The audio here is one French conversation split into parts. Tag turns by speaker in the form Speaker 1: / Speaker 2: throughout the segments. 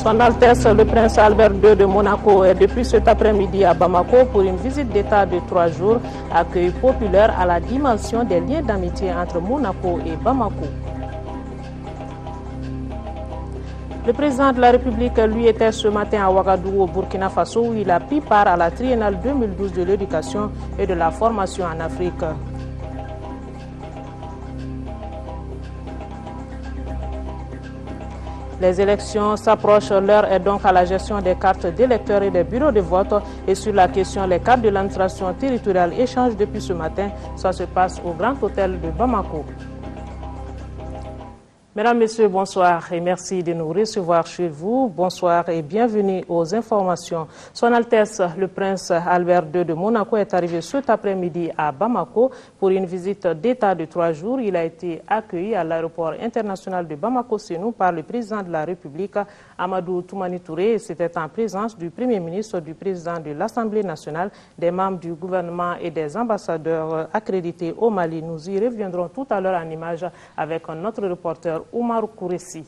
Speaker 1: Son Altesse le Prince Albert II de Monaco est depuis cet après-midi à Bamako pour une visite d'État de 3 jours, accueil populaire à la dimension des liens d'amitié entre Monaco et Bamako. Le président de la République, lui, était ce matin à Ouagadougou, au Burkina Faso, où il a pris part à la triennale 2012 de l'éducation et de la formation en Afrique. Les élections s'approchent, l'heure est donc à la gestion des cartes d'électeurs et des bureaux de vote. Et sur la question, les cartes de l'administration territoriale échangent depuis ce matin. Ça se passe au Grand Hôtel de Bamako. Mesdames, Messieurs, bonsoir et merci de nous recevoir chez vous. Bonsoir et bienvenue aux informations. Son Altesse, le Prince Albert II de Monaco, est arrivé cet après-midi à Bamako pour une visite d'État de 3 jours. Il a été accueilli à l'aéroport international de Bamako-Sénou par le président de la République, Amadou Toumani Touré. C'était en présence du Premier ministre, du président de l'Assemblée nationale, des membres du gouvernement et des ambassadeurs accrédités au Mali. Nous y reviendrons tout à l'heure en images avec notre reporter Oumar Kouressi.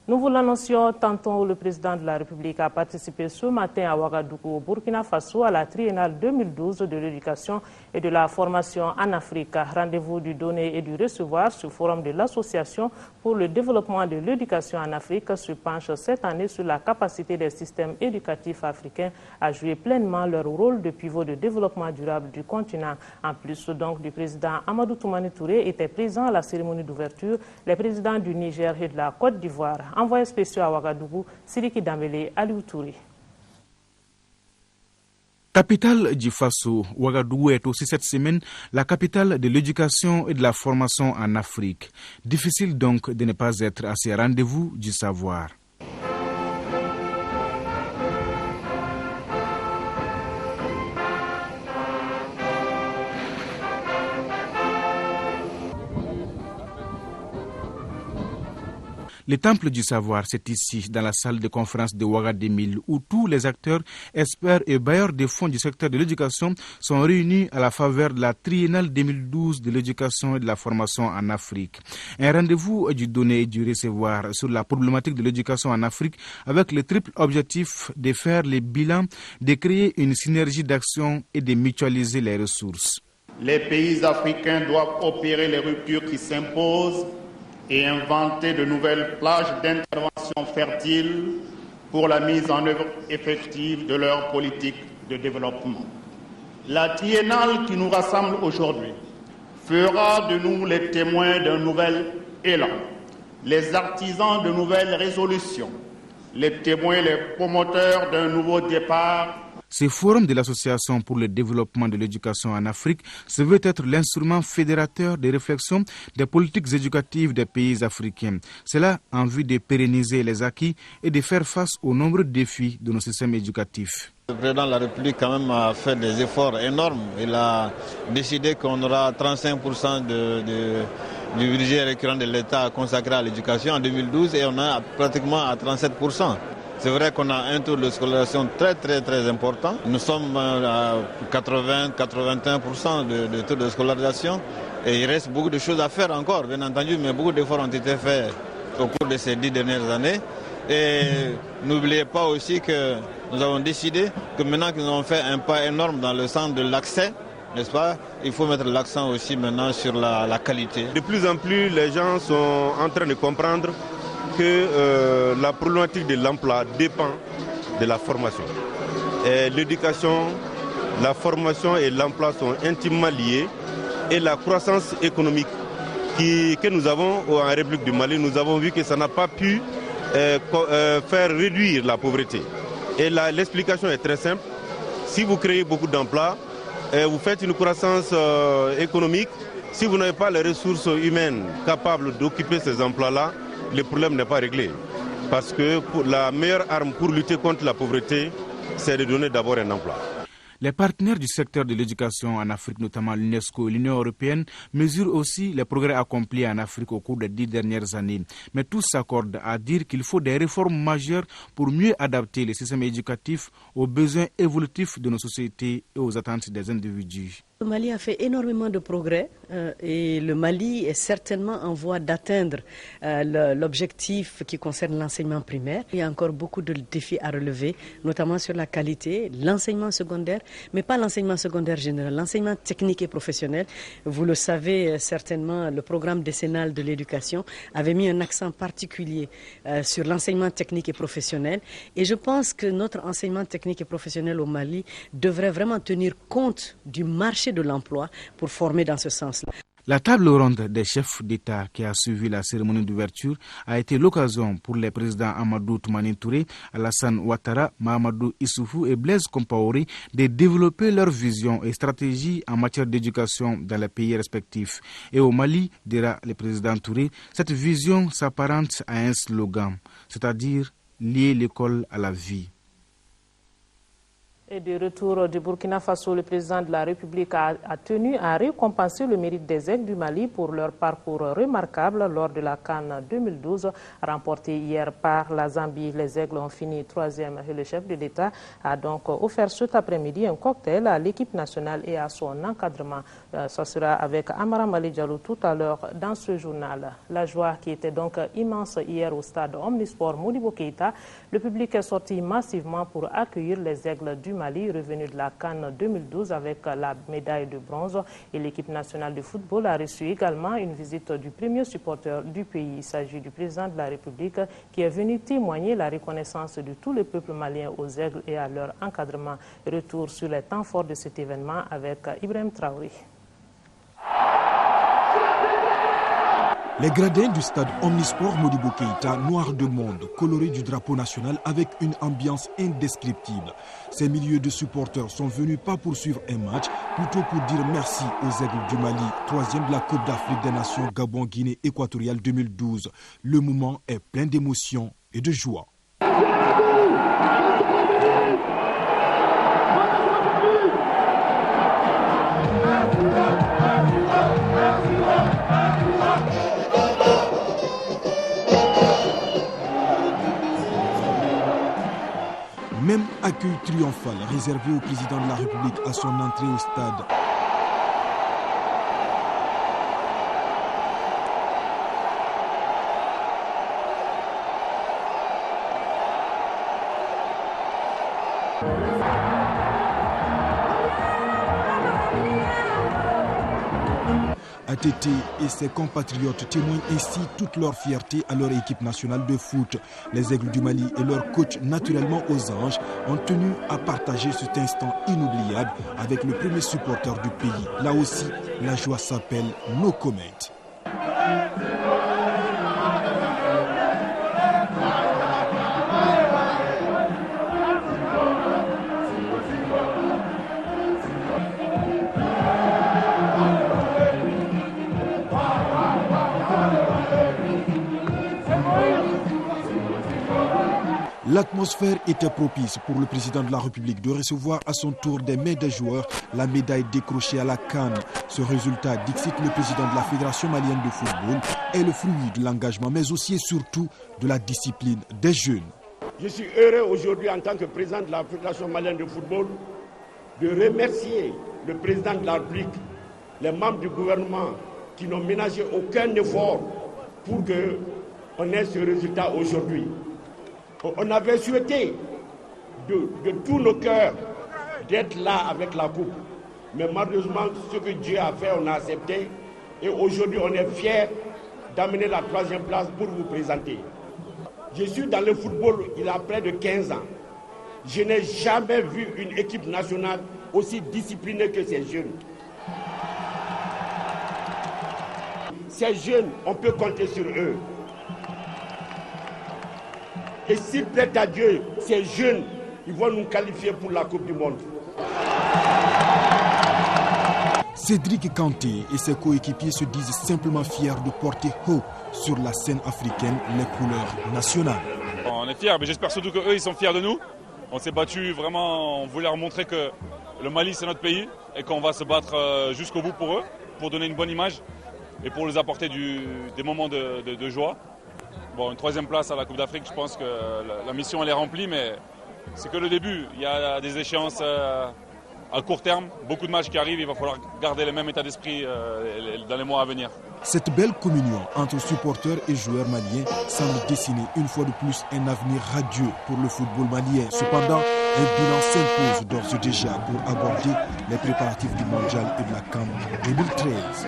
Speaker 1: Nous vous l'annoncions tantôt, le président de la République a participé ce matin à Ouagadougou, au Burkina Faso, à la triennale 2012 de l'éducation et de la formation en Afrique. Rendez-vous du donner et du recevoir. Ce forum de l'Association pour le développement de l'éducation en Afrique se penche cette année sur la capacité des systèmes éducatifs africains à jouer pleinement leur rôle de pivot de développement durable du continent. En plus donc du président Amadou Toumani Touré était présent à la cérémonie d'ouverture, les présidents du Niger et de la Côte d'Ivoire. Envoyé spécial à Ouagadougou, Sidiki Dambélé, Aliou Touré.
Speaker 2: Capitale du Faso, Ouagadougou est aussi cette semaine la capitale de l'éducation et de la formation en Afrique. Difficile donc de ne pas être à ces rendez-vous du savoir. Le temple du savoir, c'est ici, dans la salle de conférence de Ouagadémil, où tous les acteurs, experts et bailleurs de fonds du secteur de l'éducation sont réunis à la faveur de la triennale 2012 de l'éducation et de la formation en Afrique. Un rendez-vous du donner et du recevoir sur la problématique de l'éducation en Afrique avec le triple objectif de faire les bilans, de créer une synergie d'action et de mutualiser les ressources.
Speaker 3: Les pays africains doivent opérer les ruptures qui s'imposent et inventer de nouvelles plages d'intervention fertiles pour la mise en œuvre effective de leur politique de développement. La triennale qui nous rassemble aujourd'hui fera de nous les témoins d'un nouvel élan, les artisans de nouvelles résolutions, les témoins et les promoteurs d'un nouveau départ.
Speaker 2: Ce forum de l'Association pour le développement de l'éducation en Afrique se veut être l'instrument fédérateur des réflexions des politiques éducatives des pays africains. Cela en vue de pérenniser les acquis et de faire face aux nombreux défis de nos systèmes éducatifs.
Speaker 4: Le président de la République quand même a fait des efforts énormes. Il a décidé qu'on aura 35% du budget récurrent de l'État consacré à l'éducation en 2012 et on est pratiquement à 37%. C'est vrai qu'on a un taux de scolarisation très important. Nous sommes à 80-81% de taux de scolarisation et il reste beaucoup de choses à faire encore, bien entendu, mais beaucoup d'efforts ont été faits au cours de ces 10 dernières années. Et n'oubliez pas aussi que nous avons décidé que maintenant que nous avons fait un pas énorme dans le sens de l'accès, n'est-ce pas, il faut mettre l'accent aussi maintenant sur la qualité.
Speaker 5: De plus en plus, les gens sont en train de comprendre que la problématique de l'emploi dépend de la formation. L'éducation, la formation et l'emploi sont intimement liés et la croissance économique que nous avons en République du Mali, nous avons vu que ça n'a pas pu faire réduire la pauvreté. Et l'explication est très simple. Si vous créez beaucoup d'emplois, vous faites une croissance économique, si vous n'avez pas les ressources humaines capables d'occuper ces emplois-là, le problème n'est pas réglé. Parce que la meilleure arme pour lutter contre la pauvreté, c'est de donner d'abord un emploi.
Speaker 2: Les partenaires du secteur de l'éducation en Afrique, notamment l'UNESCO et l'Union européenne, mesurent aussi les progrès accomplis en Afrique au cours des 10 dernières années. Mais tous s'accordent à dire qu'il faut des réformes majeures pour mieux adapter les systèmes éducatifs aux besoins évolutifs de nos sociétés et aux attentes des individus.
Speaker 6: Le Mali a fait énormément de progrès et le Mali est certainement en voie d'atteindre l'objectif qui concerne l'enseignement primaire. Il y a encore beaucoup de défis à relever, notamment sur la qualité, l'enseignement secondaire, mais pas l'enseignement secondaire général, l'enseignement technique et professionnel. Vous le savez certainement, le programme décennal de l'éducation avait mis un accent particulier sur l'enseignement technique et professionnel. Et je pense que notre enseignement technique et professionnel au Mali devrait vraiment tenir compte du marché de l'emploi pour former dans ce sens-là.
Speaker 2: La table ronde des chefs d'État qui a suivi la cérémonie d'ouverture a été l'occasion pour les présidents Amadou Toumani Touré, Alassane Ouattara, Mahamadou Issoufou et Blaise Compaoré de développer leur vision et stratégie en matière d'éducation dans les pays respectifs. Et au Mali, dira le président Touré, cette vision s'apparente à un slogan, c'est-à-dire lier l'école à la vie.
Speaker 1: Et de retour du Burkina Faso, le président de la République a tenu à récompenser le mérite des aigles du Mali pour leur parcours remarquable lors de la CAN 2012 remportée hier par la Zambie. Les aigles ont fini 3e et le chef de l'État a donc offert cet après-midi un cocktail à l'équipe nationale et à son encadrement. Ça sera avec Amara Mali Diallo tout à l'heure dans ce journal. La joie qui était donc immense hier au stade Omnisport Modibo Keïta, le public est sorti massivement pour accueillir les aigles du Mali, revenu de la CAN 2012 avec la médaille de bronze. Et l'équipe nationale de football a reçu également une visite du premier supporter du pays. Il s'agit du président de la République qui est venu témoigner la reconnaissance de tout le peuple malien aux aigles et à leur encadrement. Retour sur les temps forts de cet événement avec Ibrahim Traoré.
Speaker 7: Les gradins du stade Omnisport Modibo Keïta, noir de monde, colorés du drapeau national avec une ambiance indescriptible. Ces milliers de supporters sont venus pas pour suivre un match, plutôt pour dire merci aux aigles du Mali, 3e de la Coupe d'Afrique des Nations Gabon-Guinée équatoriale 2012. Le moment est plein d'émotion et de joie. Même accueil triomphal réservé au président de la République à son entrée au stade. ATT et ses compatriotes témoignent ainsi toute leur fierté à leur équipe nationale de foot. Les Aigles du Mali et leur coach naturellement aux anges ont tenu à partager cet instant inoubliable avec le premier supporter du pays. Là aussi, la joie s'appelle No Comment. L'atmosphère était propice pour le président de la République de recevoir à son tour des mains des joueurs la médaille décrochée à la CAN. Ce résultat, dicte le président de la Fédération malienne de football, est le fruit de l'engagement, mais aussi et surtout de la discipline des jeunes.
Speaker 8: Je suis heureux aujourd'hui en tant que président de la Fédération malienne de football de remercier le président de la République, les membres du gouvernement qui n'ont ménagé aucun effort pour qu'on ait ce résultat aujourd'hui. On avait souhaité de tous nos cœurs d'être là avec la coupe. Mais malheureusement, ce que Dieu a fait, on a accepté. Et aujourd'hui, on est fiers d'amener la 3e place pour vous présenter. Je suis dans le football il y a près de 15 ans. Je n'ai jamais vu une équipe nationale aussi disciplinée que ces jeunes. Ces jeunes, on peut compter sur eux. Et s'il plaît à Dieu, ces jeunes, ils vont nous qualifier pour la Coupe du Monde.
Speaker 7: Cédric Kanté et ses coéquipiers se disent simplement fiers de porter haut sur la scène africaine les couleurs nationales.
Speaker 9: On est fiers, mais j'espère surtout qu'eux, ils sont fiers de nous. On s'est battu vraiment, on voulait leur montrer que le Mali, c'est notre pays et qu'on va se battre jusqu'au bout pour eux, pour donner une bonne image et pour leur apporter des moments de joie. Bon, une 3e place à la Coupe d'Afrique, je pense que la mission elle est remplie, mais c'est que le début. Il y a des échéances à court terme, beaucoup de matchs qui arrivent, il va falloir garder le même état d'esprit dans les mois à venir.
Speaker 7: Cette belle communion entre supporters et joueurs maliens semble dessiner une fois de plus un avenir radieux pour le football malien. Cependant, un bilan s'impose d'ores et déjà pour aborder les préparatifs du mondial et de la CAN 2013.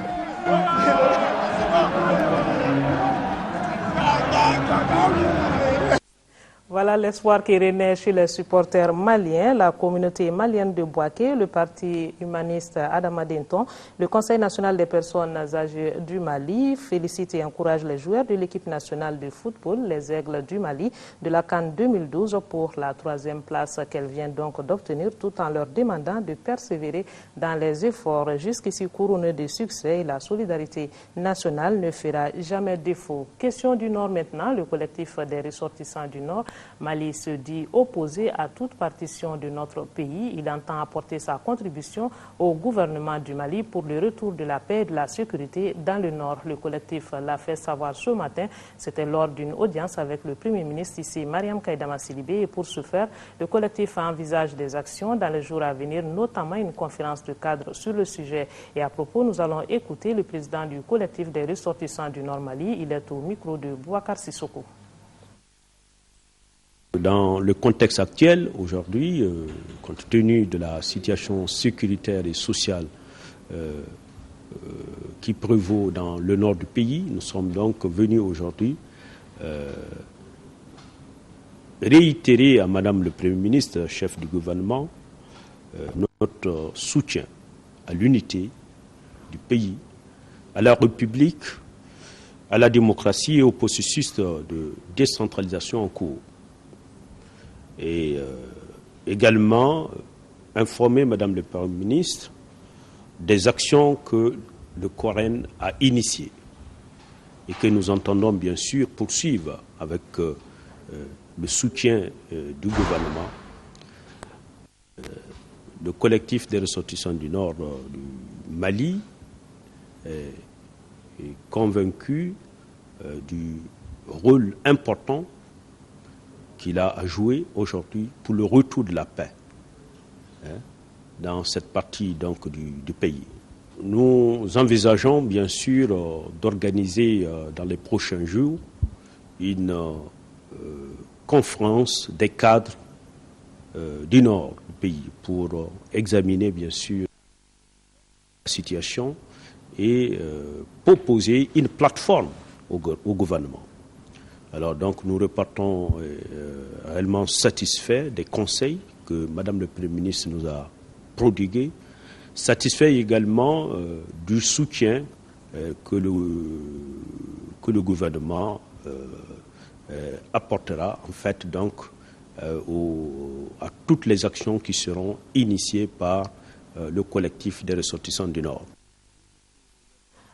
Speaker 1: Voilà l'espoir qui renaît chez les supporters maliens, la communauté malienne de Bouaké, le parti humaniste Adama Denton, le Conseil national des personnes âgées du Mali félicite et encourage les joueurs de l'équipe nationale de football, les Aigles du Mali, de la CAN 2012 pour la 3e place qu'elle vient donc d'obtenir, tout en leur demandant de persévérer dans les efforts jusqu'ici couronnés de succès. Et la solidarité nationale ne fera jamais défaut. Question du Nord maintenant, le collectif des ressortissants du Nord. Mali se dit opposé à toute partition de notre pays. Il entend apporter sa contribution au gouvernement du Mali pour le retour de la paix et de la sécurité dans le Nord. Le collectif l'a fait savoir ce matin. C'était lors d'une audience avec le Premier ministre ici, Mariam Kaïdama Sidibé. Et pour ce faire, le collectif envisage des actions dans les jours à venir, notamment une conférence de cadre sur le sujet. Et à propos, nous allons écouter le président du collectif des ressortissants du Nord Mali. Il est au micro de Bouakar Sissoko.
Speaker 10: Dans le contexte actuel, aujourd'hui, compte tenu de la situation sécuritaire et sociale qui prévaut dans le nord du pays, nous sommes donc venus aujourd'hui réitérer à Madame le Premier ministre, chef du gouvernement, notre soutien à l'unité du pays, à la République, à la démocratie et au processus de décentralisation en cours. Et également informer Madame le Premier ministre des actions que le COREN a initiées et que nous entendons bien sûr poursuivre avec le soutien du gouvernement. Le collectif des ressortissants du Nord du Mali est convaincu du rôle important qu'il a à jouer aujourd'hui pour le retour de la paix dans cette partie donc du pays. Nous envisageons bien sûr d'organiser dans les prochains jours une conférence des cadres du nord du pays pour examiner bien sûr la situation et proposer une plateforme au gouvernement. Alors donc nous repartons réellement satisfaits des conseils que Madame le Premier ministre nous a prodigués, satisfaits également du soutien que le gouvernement apportera en fait donc à toutes les actions qui seront initiées par le collectif des ressortissants du Nord.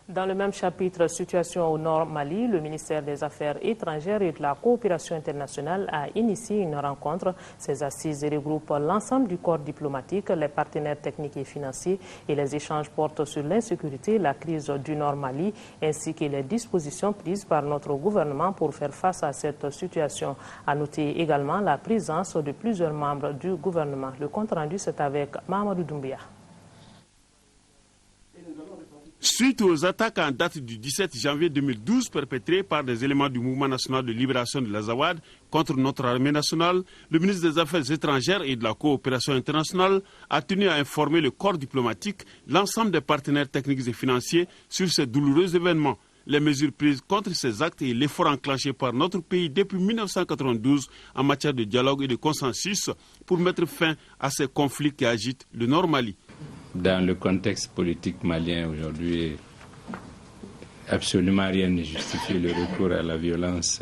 Speaker 1: Dans le même chapitre, situation au Nord Mali, le ministère des Affaires étrangères et de la coopération internationale a initié une rencontre. Ces assises regroupent l'ensemble du corps diplomatique, les partenaires techniques et financiers et les échanges portent sur l'insécurité, la crise du Nord Mali ainsi que les dispositions prises par notre gouvernement pour faire face à cette situation. À noter également la présence de plusieurs membres du gouvernement. Le compte rendu, c'est avec Mahamadou Doumbia.
Speaker 11: Suite aux attaques en date du 17 janvier 2012 perpétrées par des éléments du Mouvement national de libération de l'Azawad contre notre armée nationale, le ministre des Affaires étrangères et de la coopération internationale a tenu à informer le corps diplomatique, l'ensemble des partenaires techniques et financiers sur ces douloureux événements, les mesures prises contre ces actes et l'effort enclenché par notre pays depuis 1992 en matière de dialogue et de consensus pour mettre fin à ces conflits qui agitent le Nord Mali.
Speaker 12: Dans le contexte politique malien aujourd'hui, absolument rien ne justifie le recours à la violence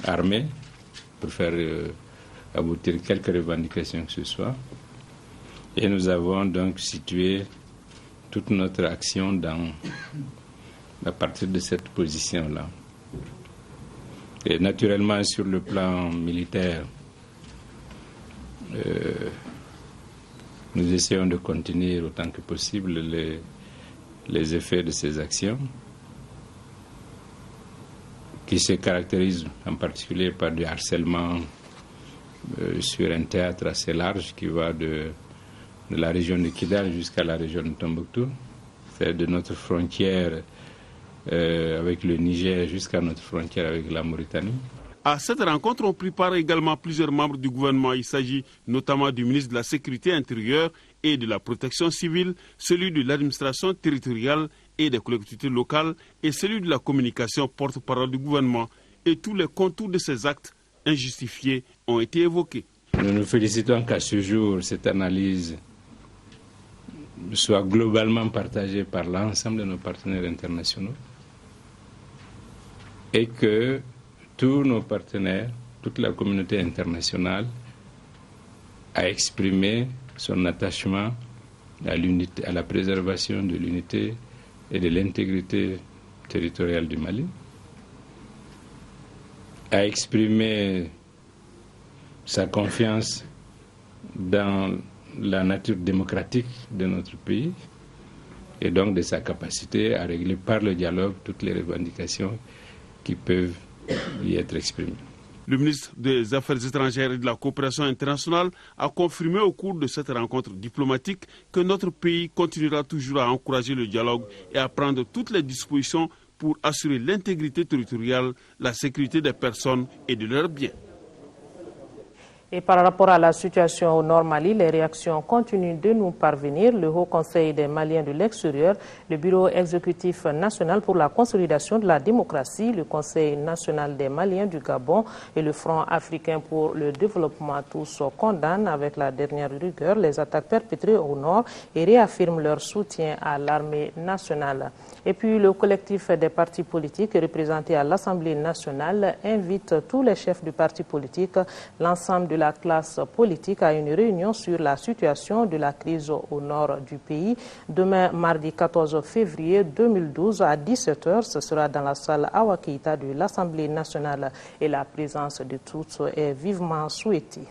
Speaker 12: armée pour faire aboutir quelques revendications que ce soit. Et nous avons donc situé toute notre action à partir de cette position-là. Et naturellement, sur le plan militaire, nous essayons de contenir autant que possible les effets de ces actions qui se caractérisent en particulier par du harcèlement sur un théâtre assez large qui va de de la région de Kidal jusqu'à la région de Tombouctou, c'est de notre frontière avec le Niger jusqu'à notre frontière avec la Mauritanie.
Speaker 11: À cette rencontre, on prépare également plusieurs membres du gouvernement. Il s'agit notamment du ministre de la Sécurité intérieure et de la Protection civile, celui de l'administration territoriale et des collectivités locales et celui de la communication porte-parole du gouvernement. Et tous les contours de ces actes injustifiés ont été évoqués.
Speaker 12: Nous nous félicitons qu'à ce jour, cette analyse soit globalement partagée par l'ensemble de nos partenaires internationaux et que tous nos partenaires, toute la communauté internationale a exprimé son attachement à l'unité, à la préservation de l'unité et de l'intégrité territoriale du Mali, a exprimé sa confiance dans la nature démocratique de notre pays et donc de sa capacité à régler par le dialogue toutes les revendications qui peuvent y être exprimées.
Speaker 11: Le ministre des Affaires étrangères et de la coopération internationale a confirmé au cours de cette rencontre diplomatique que notre pays continuera toujours à encourager le dialogue et à prendre toutes les dispositions pour assurer l'intégrité territoriale, la sécurité des personnes et de leurs biens.
Speaker 1: Et par rapport à la situation au Nord Mali, les réactions continuent de nous parvenir. Le Haut Conseil des Maliens de l'extérieur, le Bureau exécutif national pour la consolidation de la démocratie, le Conseil national des Maliens du Gabon et le Front africain pour le développement, tous condamnent avec la dernière rigueur les attaques perpétrées au Nord et réaffirment leur soutien à l'armée nationale. Et puis le collectif des partis politiques représentés à l'Assemblée nationale invite tous les chefs de partis politiques, l'ensemble de la classe politique à une réunion sur la situation de la crise au nord du pays. Demain, mardi 14 février 2012 à 17h, ce sera dans la salle Awa Keïta de l'Assemblée nationale et la présence de tous est vivement souhaitée.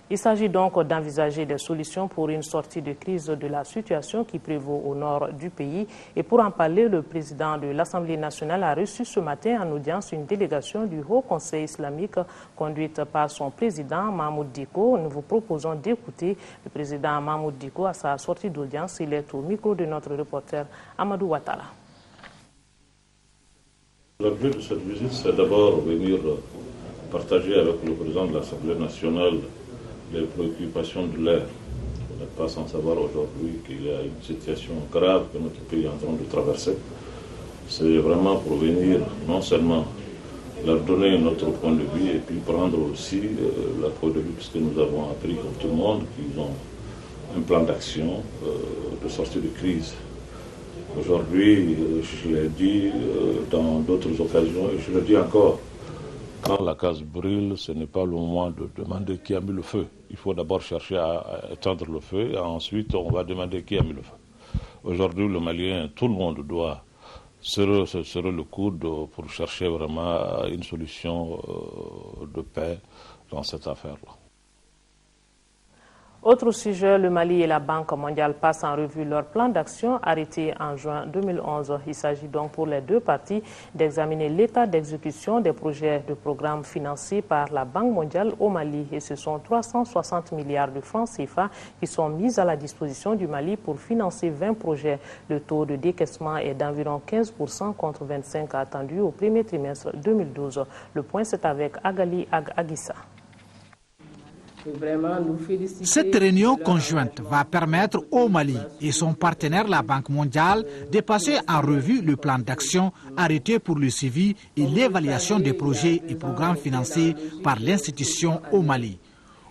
Speaker 1: Il s'agit donc d'envisager des solutions pour une sortie de crise de la situation qui prévaut au nord du pays. Et pour en parler, le président de l'Assemblée nationale a reçu ce matin en audience une délégation du Haut Conseil islamique conduite par son président Mahmoud Dicko. Nous vous proposons d'écouter le président Mahmoud Dicko à sa sortie d'audience. Il est au micro de notre reporter Amadou Ouattara.
Speaker 13: L'objet de cette visite, c'est d'abord venir partager avec le président de l'Assemblée nationale les préoccupations de l'air. Vous n'êtes pas sans savoir aujourd'hui qu'il y a une situation grave que notre pays est en train de traverser. C'est vraiment pour venir non seulement leur donner notre point de vue et puis prendre aussi leur point de vue, puisque nous avons appris comme tout le monde qu'ils ont un plan d'action de sortie de crise. Aujourd'hui, je l'ai dit dans d'autres occasions et je le dis encore, quand la case brûle, ce n'est pas le moment de demander qui a mis le feu. Il faut d'abord chercher à éteindre le feu et ensuite on va demander qui a mis le feu. Aujourd'hui, le Malien, tout le monde doit serrer le coude pour chercher vraiment une solution de paix dans cette affaire-là.
Speaker 1: Autre sujet, le Mali et la Banque mondiale passent en revue leur plan d'action arrêté en juin 2011. Il s'agit donc pour les deux parties d'examiner l'état d'exécution des projets de programmes financés par la Banque mondiale au Mali. Et ce sont 360 milliards de francs CFA qui sont mis à la disposition du Mali pour financer 20 projets. Le taux de décaissement est d'environ 15% contre 25% attendu au premier trimestre 2012. Le point, c'est avec Agali Agissa.
Speaker 14: Cette réunion conjointe va permettre au Mali et son partenaire, la Banque mondiale, de passer en revue le plan d'action arrêté pour le suivi et l'évaluation des projets et programmes financés par l'institution au Mali.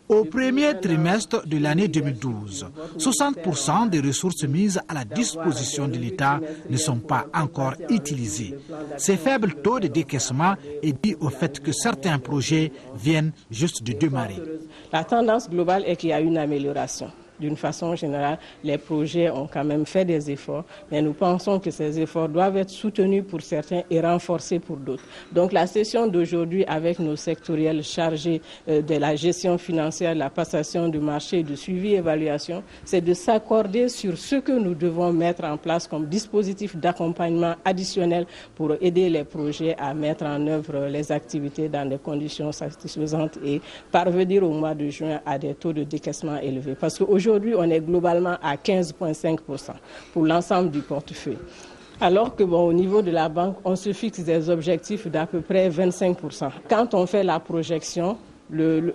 Speaker 14: Au premier trimestre de l'année 2012, 60% des ressources mises à la disposition de l'État ne sont pas encore utilisées. Ce faible taux de décaissement est dû au fait que certains projets viennent juste de démarrer.
Speaker 15: La tendance globale est qu'il y a une amélioration. D'une façon générale, les projets ont quand même fait des efforts, mais nous pensons que ces efforts doivent être soutenus pour certains et renforcés pour d'autres. Donc la session d'aujourd'hui avec nos sectoriels chargés de la gestion financière, la passation du marché, du suivi et évaluation, c'est de s'accorder sur ce que nous devons mettre en place comme dispositif d'accompagnement additionnel pour aider les projets à mettre en œuvre les activités dans des conditions satisfaisantes et parvenir au mois de juin à des taux de décaissement élevés. Parce qu'aujourd'hui, Aujourd'hui, on est globalement à 15,5% pour l'ensemble du portefeuille. Alors que au niveau de la banque, on se fixe des objectifs d'à peu près 25%. Quand on fait la projection,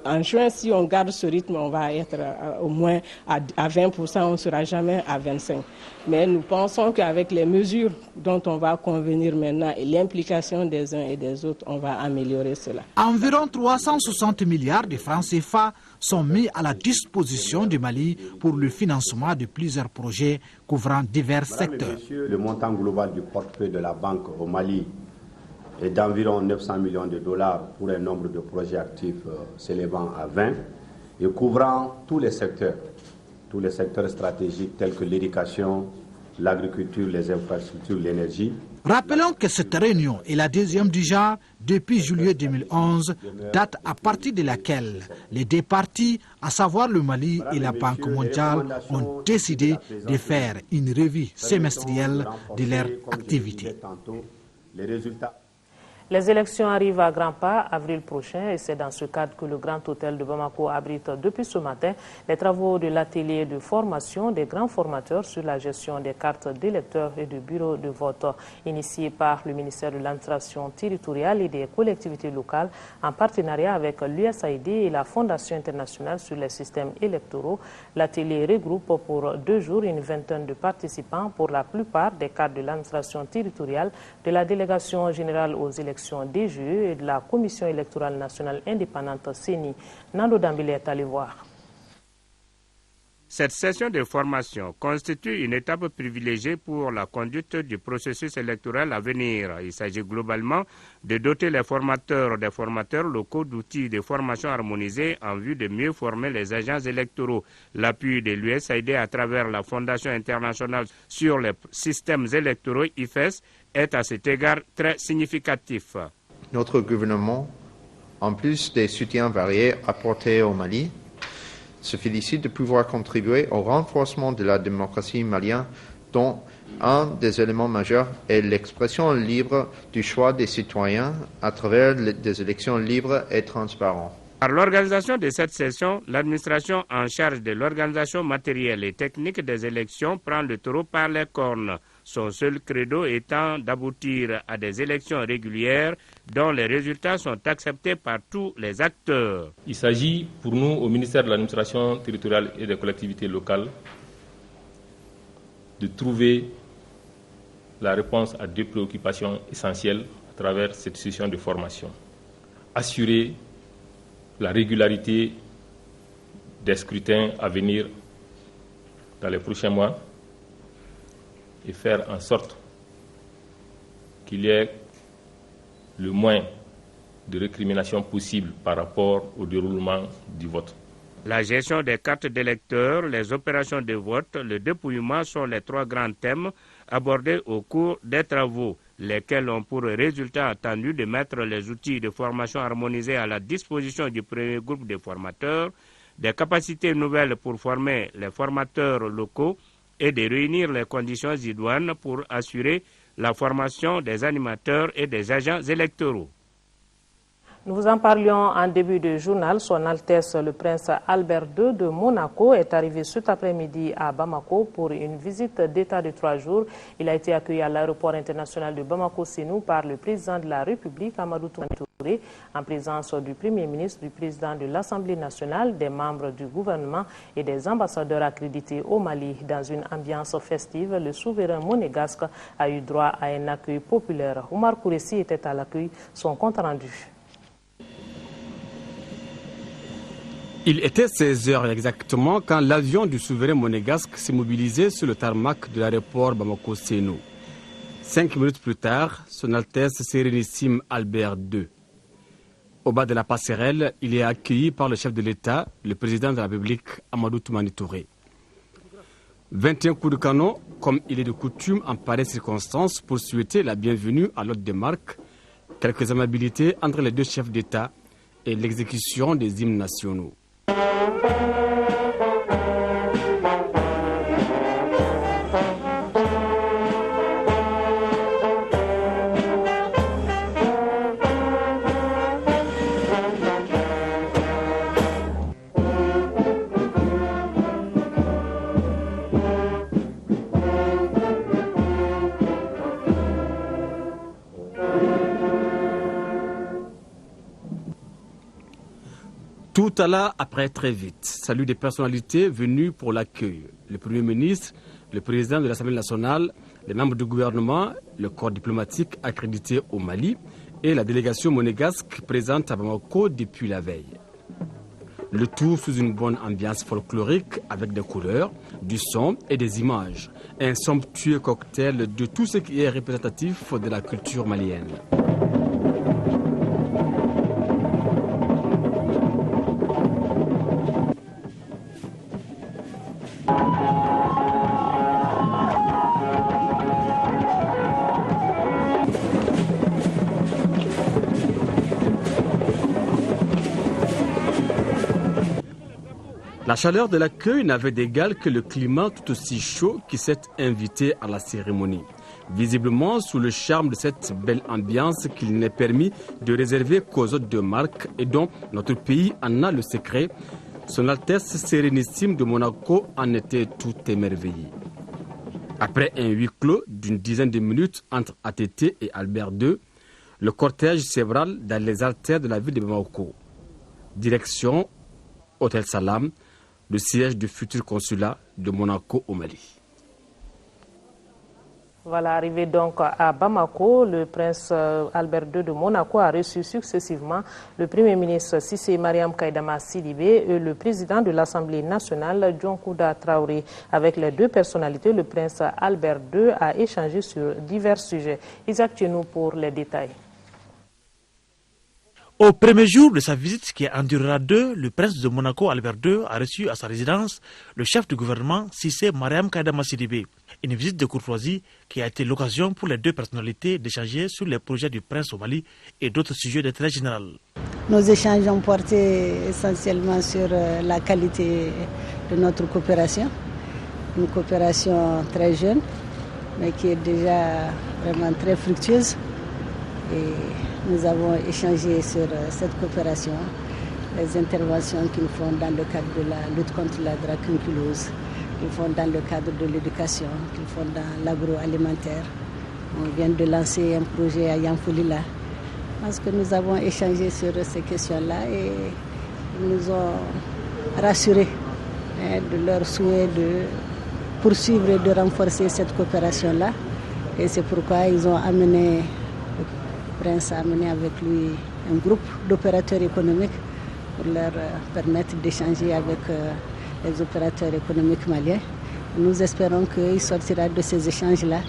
Speaker 15: en juin, si on garde ce rythme, on va être au moins à 20%, on ne sera jamais à 25%. Mais nous pensons qu'avec les mesures dont on va convenir maintenant et l'implication des uns et des autres, on va améliorer cela.
Speaker 14: Environ 360 milliards de francs CFA sont mis à la disposition du Mali pour le financement de plusieurs projets couvrant divers secteurs.
Speaker 16: Le montant global du portefeuille de la banque au Mali est d'environ 900 millions de dollars pour un nombre de projets actifs s'élevant à 20 et couvrant tous les secteurs stratégiques tels que l'éducation, l'agriculture, les infrastructures, l'énergie.
Speaker 14: Rappelons que cette réunion est la deuxième du genre depuis juillet 2011, date à partir de laquelle les deux parties, à savoir le Mali et la Banque mondiale, ont décidé de faire une revue semestrielle de leur activité.
Speaker 1: Les élections arrivent à grands pas avril prochain et c'est dans ce cadre que le Grand Hôtel de Bamako abrite depuis ce matin les travaux de l'atelier de formation des grands formateurs sur la gestion des cartes d'électeurs et de bureaux de vote initié par le ministère de l'administration territoriale et des collectivités locales en partenariat avec l'USAID et la Fondation internationale sur les systèmes électoraux. L'atelier regroupe pour 2 jours une vingtaine de participants pour la plupart des cadres de l'administration territoriale, de la délégation générale aux élections des juges et de la Commission électorale nationale indépendante CENI. Nando Dambile est allé voir.
Speaker 17: Cette session de formation constitue une étape privilégiée pour la conduite du processus électoral à venir. Il s'agit globalement de doter les formateurs des formateurs locaux d'outils de formation harmonisés en vue de mieux former les agents électoraux. L'appui de l'USAID à travers la Fondation internationale sur les systèmes électoraux IFES est à cet égard très significatif.
Speaker 18: Notre gouvernement, en plus des soutiens variés apportés au Mali, se félicite de pouvoir contribuer au renforcement de la démocratie malienne dont un des éléments majeurs est l'expression libre du choix des citoyens à travers des élections libres et transparentes.
Speaker 17: Par l'organisation de cette session, l'administration en charge de l'organisation matérielle et technique des élections prend le taureau par les cornes. Son seul credo étant d'aboutir à des élections régulières dont les résultats sont acceptés par tous les acteurs.
Speaker 19: Il s'agit pour nous, au ministère de l'administration territoriale et des collectivités locales, de trouver la réponse à 2 préoccupations essentielles à travers cette session de formation. Assurer la régularité des scrutins à venir dans les prochains mois et faire en sorte qu'il y ait le moins de récrimination possible par rapport au déroulement du vote.
Speaker 17: La gestion des cartes d'électeurs, les opérations de vote, le dépouillement sont les 3 grands thèmes abordés au cours des travaux, lesquels ont pour résultat attendu de mettre les outils de formation harmonisés à la disposition du premier groupe de formateurs, des capacités nouvelles pour former les formateurs locaux et de réunir les conditions idoines pour assurer la formation des animateurs et des agents électoraux.
Speaker 1: Nous vous en parlions en début de journal. Son Altesse le Prince Albert II de Monaco est arrivé cet après-midi à Bamako pour une visite d'État de 3 jours. Il a été accueilli à l'aéroport international de Bamako-Sénou par le président de la République, Amadou Touré, en présence du Premier ministre, du président de l'Assemblée nationale, des membres du gouvernement et des ambassadeurs accrédités au Mali. Dans une ambiance festive, le souverain monégasque a eu droit à un accueil populaire. Oumar Kouressi était à l'accueil. Son compte rendu.
Speaker 20: Il était 16h exactement quand l'avion du souverain monégasque s'est mobilisé sur le tarmac de l'aéroport Bamako-Sénou. 5 minutes plus tard, Son Altesse Sérénissime Albert II. Au bas de la passerelle, il est accueilli par le chef de l'État, le président de la République, Amadou Touré. 21 coups de canon, comme il est de coutume en pareilles circonstances, pour souhaiter la bienvenue à l'hôte de marque, quelques amabilités entre les 2 chefs d'État et l'exécution des hymnes nationaux. Tout alla après très vite. Salut des personnalités venues pour l'accueil. Le Premier ministre, le président de l'Assemblée nationale, les membres du gouvernement, le corps diplomatique accrédité au Mali et la délégation monégasque présente à Bamako depuis la veille. Le tout sous une bonne ambiance folklorique avec des couleurs, du son et des images. Un somptueux cocktail de tout ce qui est représentatif de la culture malienne. La chaleur de l'accueil n'avait d'égal que le climat tout aussi chaud qui s'est invité à la cérémonie. Visiblement, sous le charme de cette belle ambiance qu'il n'est permis de réserver qu'aux hôtes de marque et dont notre pays en a le secret, Son Altesse Sérénissime de Monaco en était tout émerveillé. Après un huis clos d'une dizaine de minutes entre ATT et Albert II, le cortège s'ébranle dans les artères de la ville de Bamako. Direction Hôtel Salam, le siège du futur consulat de Monaco au Mali.
Speaker 1: Voilà, arrivé donc à Bamako, le prince Albert II de Monaco a reçu successivement le Premier ministre Cissé Mariam Kaïdama Sidibé et le président de l'Assemblée nationale, Djonkouda Traoré. Avec les deux personnalités, le prince Albert II a échangé sur divers sujets. Isaac Tchenou pour les détails.
Speaker 21: Au premier jour de sa visite, qui en durera 2, le prince de Monaco, Albert II, a reçu à sa résidence le chef du gouvernement, Cissé Mariam Kaïdama Sidibé. Une visite de courtoisie qui a été l'occasion pour les deux personnalités d'échanger sur les projets du prince au Mali et d'autres sujets d'intérêt général.
Speaker 22: Nos échanges ont porté essentiellement sur la qualité de notre coopération. Une coopération très jeune, mais qui est déjà vraiment très fructueuse. Et nous avons échangé sur cette coopération, les interventions qu'ils font dans le cadre de la lutte contre la dracunculose, qu'ils font dans le cadre de l'éducation, qu'ils font dans l'agroalimentaire. On vient de lancer un projet à Yamfoulila. Parce que nous avons échangé sur ces questions-là et ils nous ont rassurés de leur souhait de poursuivre et de renforcer cette coopération-là. Et c'est pourquoi ils ont amené, le prince a amené avec lui un groupe d'opérateurs économiques pour leur permettre d'échanger avec les opérateurs économiques maliens. Nous espérons qu'il sortira de ces échanges-là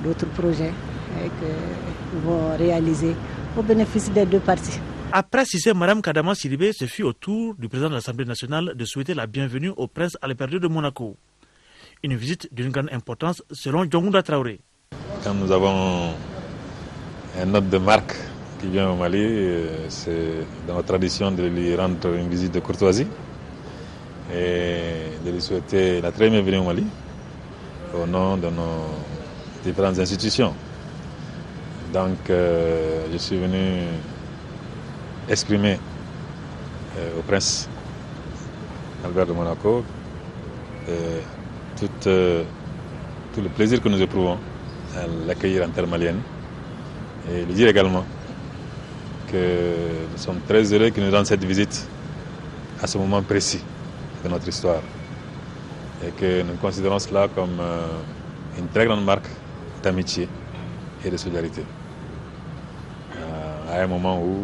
Speaker 22: d'autres projets qu'ils vont réaliser au bénéfice des deux parties.
Speaker 21: Après Cissé Mariam Kaïdama Sidibé, ce fut au tour du président de l'Assemblée nationale de souhaiter la bienvenue au prince Albert II de Monaco. Une visite d'une grande importance selon Djonkouda Traoré.
Speaker 23: Quand nous avons un hôte de marque qui vient au Mali, c'est dans notre tradition de lui rendre une visite de courtoisie et de lui souhaiter la très bienvenue au Mali au nom de nos différentes institutions. Donc je suis venu exprimer au prince Albert de Monaco tout le plaisir que nous éprouvons à l'accueillir en terre malienne et lui dire également que nous sommes très heureux qu'il nous rende cette visite à ce moment précis de notre histoire et que nous considérons cela comme une très grande marque d'amitié et de solidarité. À un moment où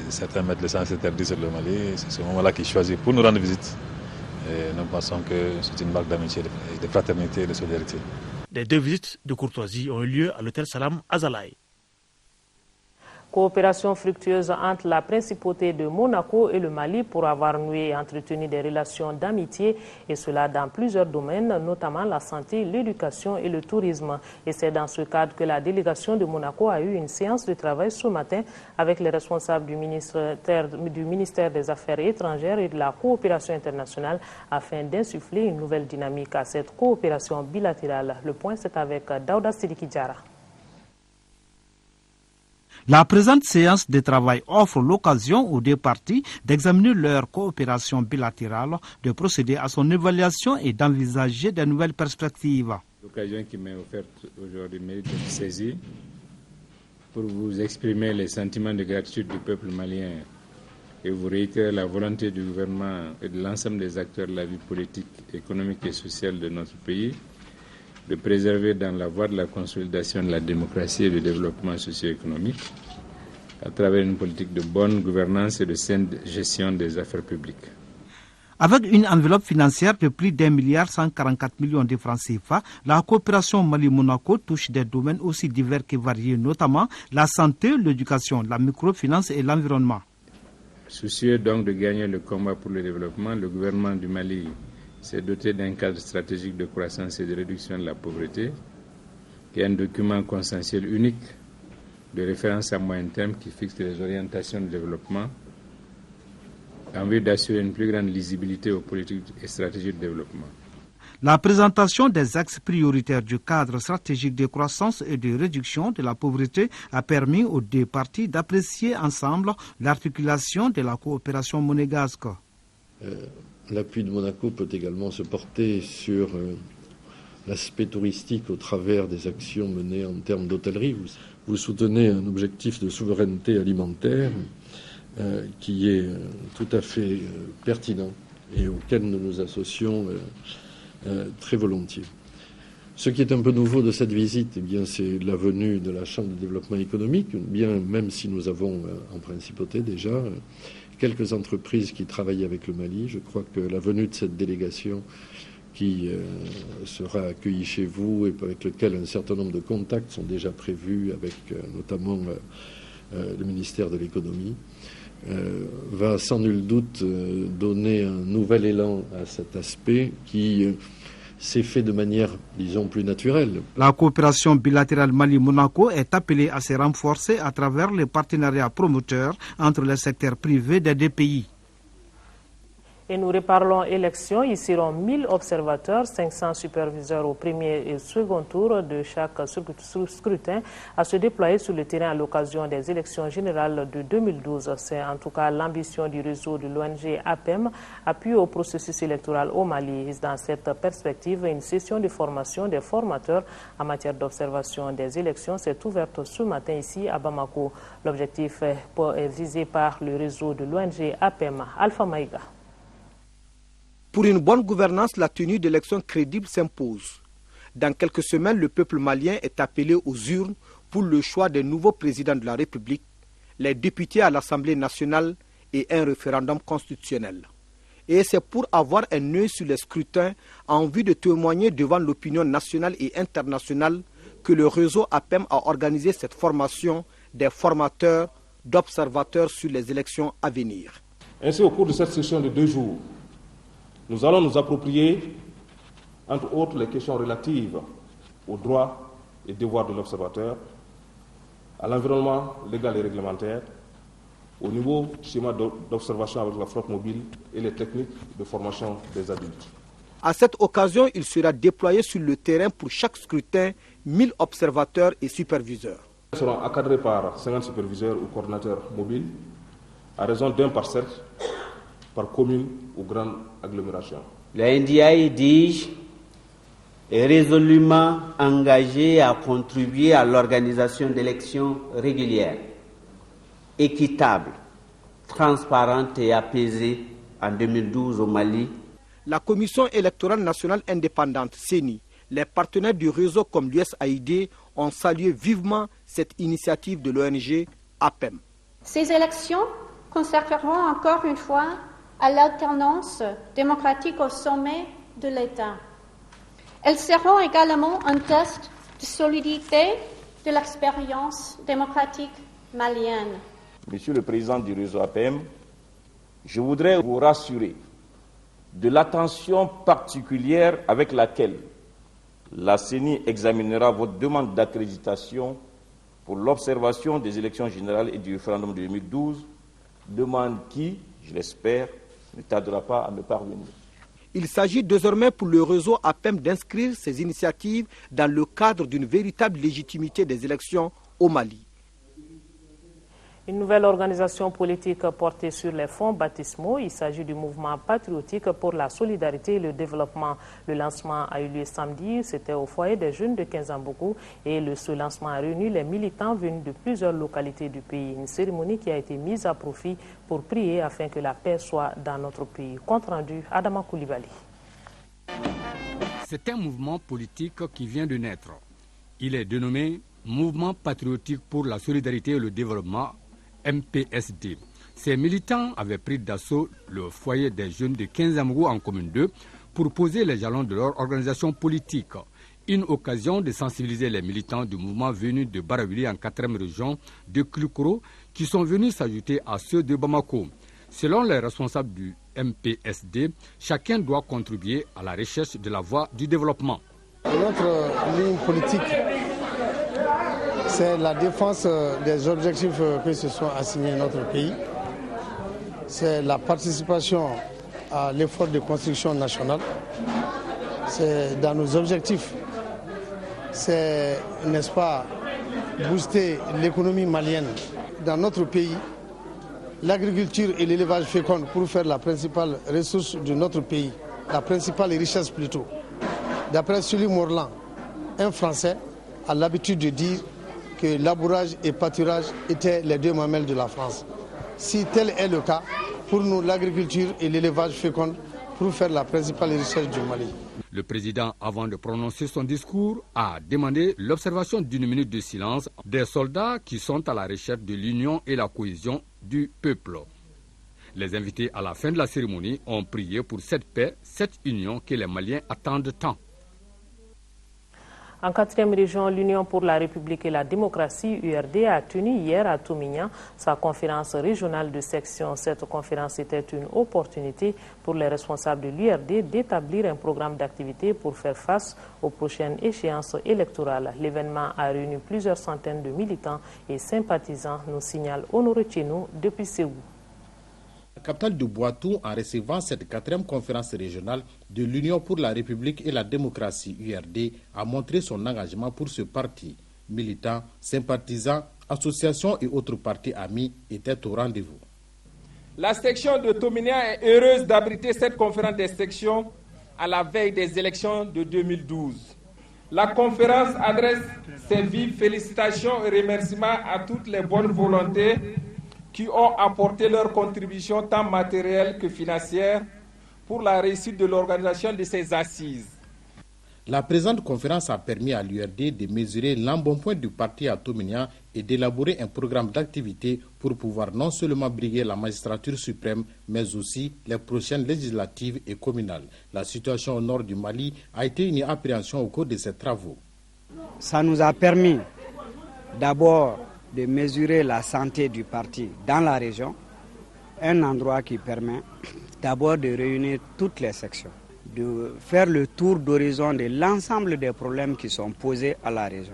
Speaker 23: certains mettent le sens interdit sur le Mali, c'est ce moment-là qu'ils choisissent pour nous rendre visite. Et nous pensons que c'est une marque d'amitié, de fraternité et de solidarité.
Speaker 21: Les deux visites de courtoisie ont eu lieu à l'hôtel Salam à Zalaï.
Speaker 1: Coopération fructueuse entre la principauté de Monaco et le Mali pour avoir noué et entretenu des relations d'amitié, et cela dans plusieurs domaines, notamment la santé, l'éducation et le tourisme. Et c'est dans ce cadre que la délégation de Monaco a eu une séance de travail ce matin avec les responsables du ministère des Affaires étrangères et de la coopération internationale afin d'insuffler une nouvelle dynamique à cette coopération bilatérale. Le point, c'est avec Daouda Sidiki Diara.
Speaker 24: La présente séance de travail offre l'occasion aux deux parties d'examiner leur coopération bilatérale, de procéder à son évaluation et d'envisager de nouvelles perspectives.
Speaker 12: L'occasion qui m'est offerte aujourd'hui mérite d'être saisie pour vous exprimer les sentiments de gratitude du peuple malien et vous réitérez la volonté du gouvernement et de l'ensemble des acteurs de la vie politique, économique et sociale de notre pays de préserver dans la voie de la consolidation de la démocratie et du développement socio-économique à travers une politique de bonne gouvernance et de saine gestion des affaires publiques.
Speaker 24: Avec une enveloppe financière de plus d'1,144 milliard de francs CFA, la coopération Mali-Monaco touche des domaines aussi divers que variés, notamment la santé, l'éducation, la microfinance et l'environnement.
Speaker 12: Soucieux donc de gagner le combat pour le développement, le gouvernement du Mali s'est doté d'un cadre stratégique de croissance et de réduction de la pauvreté, qui est un document consensuel unique de référence à moyen terme qui fixe les orientations de développement en vue d'assurer une plus grande lisibilité aux politiques et stratégies de développement.
Speaker 24: La présentation des axes prioritaires du cadre stratégique de croissance et de réduction de la pauvreté a permis aux deux parties d'apprécier ensemble l'articulation de la coopération monégasque.
Speaker 3: L'appui de Monaco peut également se porter sur l'aspect touristique au travers des actions menées en termes d'hôtellerie. Vous soutenez un objectif de souveraineté alimentaire qui est tout à fait pertinent et auquel nous nous associons très volontiers. Ce qui est un peu nouveau de cette visite, c'est la venue de la Chambre de développement économique, même si nous avons en principauté déjà quelques entreprises qui travaillent avec le Mali. Je crois que la venue de cette délégation qui sera accueillie chez vous et avec lequel un certain nombre de contacts sont déjà prévus avec notamment le ministère de l'économie, va sans nul doute donner un nouvel élan à cet aspect qui s'est fait de manière, disons, plus naturelle.
Speaker 24: La coopération bilatérale Mali-Monaco est appelée à se renforcer à travers les partenariats promoteurs entre les secteurs privés des deux pays.
Speaker 1: Et nous reparlons élections. Ils seront 1000 observateurs, 500 superviseurs au premier et second tour de chaque scrutin à se déployer sur le terrain à l'occasion des élections générales de 2012. C'est en tout cas l'ambition du réseau de l'ONG APEM, appui au processus électoral au Mali. Dans cette perspective, une session de formation des formateurs en matière d'observation des élections s'est ouverte ce matin ici à Bamako. L'objectif est visé par le réseau de l'ONG APEM. Alpha Maïga.
Speaker 4: Pour une bonne gouvernance, la tenue d'élections crédibles s'impose. Dans quelques semaines, le peuple malien est appelé aux urnes pour le choix des nouveaux présidents de la République, les députés à l'Assemblée nationale et un référendum constitutionnel. Et c'est pour avoir un œil sur les scrutins en vue de témoigner devant l'opinion nationale et internationale que le réseau APEM a organisé cette formation des formateurs, d'observateurs sur les élections à venir.
Speaker 5: Ainsi, au cours de cette session de 2 jours, nous allons nous approprier, entre autres, les questions relatives aux droits et devoirs de l'observateur, à l'environnement légal et réglementaire, au niveau du schéma d'observation avec la flotte mobile et les techniques de formation des adultes.
Speaker 4: À cette occasion, il sera déployé sur le terrain pour chaque scrutin 1000 observateurs et superviseurs.
Speaker 5: Ils seront encadrés par 50 superviseurs ou coordinateurs mobiles, à raison d'un par cercle, par commune ou grande agglomération.
Speaker 6: Le NDI, dis-je, est résolument engagé à contribuer à l'organisation d'élections régulières, équitables, transparentes et apaisées en 2012 au Mali.
Speaker 4: La Commission électorale nationale indépendante, CENI, les partenaires du réseau comme l'USAID ont salué vivement cette initiative de l'ONG APEM.
Speaker 25: Ces élections consacreront encore une fois à l'alternance démocratique au sommet de l'État. Elles seront également un test de solidité de l'expérience démocratique malienne.
Speaker 26: Monsieur le Président du réseau APM, je voudrais vous rassurer de l'attention particulière avec laquelle la CENI examinera votre demande d'accréditation pour l'observation des élections générales et du référendum de 2012, demande qui, je l'espère, ne tardera pas à me parvenir.
Speaker 4: Il s'agit désormais pour le réseau APEM d'inscrire ces initiatives dans le cadre d'une véritable légitimité des élections au Mali.
Speaker 1: Une nouvelle organisation politique portée sur les fonds baptismaux. Il s'agit du mouvement patriotique pour la solidarité et le développement. Le lancement a eu lieu samedi. C'était au foyer des jeunes de Kinzambougou. Et ce lancement a réuni les militants venus de plusieurs localités du pays. Une cérémonie qui a été mise à profit pour prier afin que la paix soit dans notre pays. Compte rendu, Adama Koulibaly.
Speaker 2: C'est un mouvement politique qui vient de naître. Il est dénommé Mouvement patriotique pour la solidarité et le développement, MPSD. Ces militants avaient pris d'assaut le foyer des jeunes de Kinzambougou en commune 2 pour poser les jalons de leur organisation politique. Une occasion de sensibiliser les militants du mouvement venus de Barawili en 4e région de Klukoro qui sont venus s'ajouter à ceux de Bamako. Selon les responsables du MPSD, chacun doit contribuer à la recherche de la voie du développement.
Speaker 7: Notre ligne politique, c'est la défense des objectifs que se sont assignés à notre pays. C'est la participation à l'effort de construction nationale. C'est dans nos objectifs. C'est, n'est-ce pas, booster l'économie malienne. Dans notre pays, l'agriculture et l'élevage fécondent pour faire la principale ressource de notre pays, la principale richesse plutôt. D'après Sully Morland, un Français a l'habitude de dire que labourage et pâturage étaient les deux mamelles de la France. Si tel est le cas, pour nous, l'agriculture et l'élevage fécondent pour faire la principale richesse du Mali.
Speaker 2: Le président, avant de prononcer son discours, a demandé l'observation d'une minute de silence des soldats qui sont à la recherche de l'union et la cohésion du peuple. Les invités à la fin de la cérémonie ont prié pour cette paix, cette union que les Maliens attendent tant.
Speaker 1: En 4e région, l'Union pour la République et la démocratie, URD, a tenu hier à Toumignan sa conférence régionale de section. Cette conférence était une opportunité pour les responsables de l'URD d'établir un programme d'activité pour faire face aux prochaines échéances électorales. L'événement a réuni plusieurs centaines de militants et sympathisants, nous signale Honoré Tchenou depuis Séoul.
Speaker 8: La capitale du Boitou, en recevant cette 4e conférence régionale de l'Union pour la République et la démocratie URD, a montré son engagement pour ce parti. Militants, sympathisants, associations et autres partis amis étaient au rendez-vous.
Speaker 9: La section de Toumignan est heureuse d'abriter cette conférence des sections à la veille des élections de 2012. La conférence adresse ses vives félicitations et remerciements à toutes les bonnes volontés qui ont apporté leur contribution tant matérielle que financière pour la réussite de l'organisation de ces assises.
Speaker 8: La présente conférence a permis à l'URD de mesurer l'embonpoint du parti à Toumignan et d'élaborer un programme d'activité pour pouvoir non seulement briguer la magistrature suprême, mais aussi les prochaines législatives et communales. La situation au nord du Mali a été une appréhension au cours de ces travaux.
Speaker 10: Ça nous a permis d'abord de mesurer la santé du parti dans la région, un endroit qui permet d'abord de réunir toutes les sections, de faire le tour d'horizon de l'ensemble des problèmes qui sont posés à la région,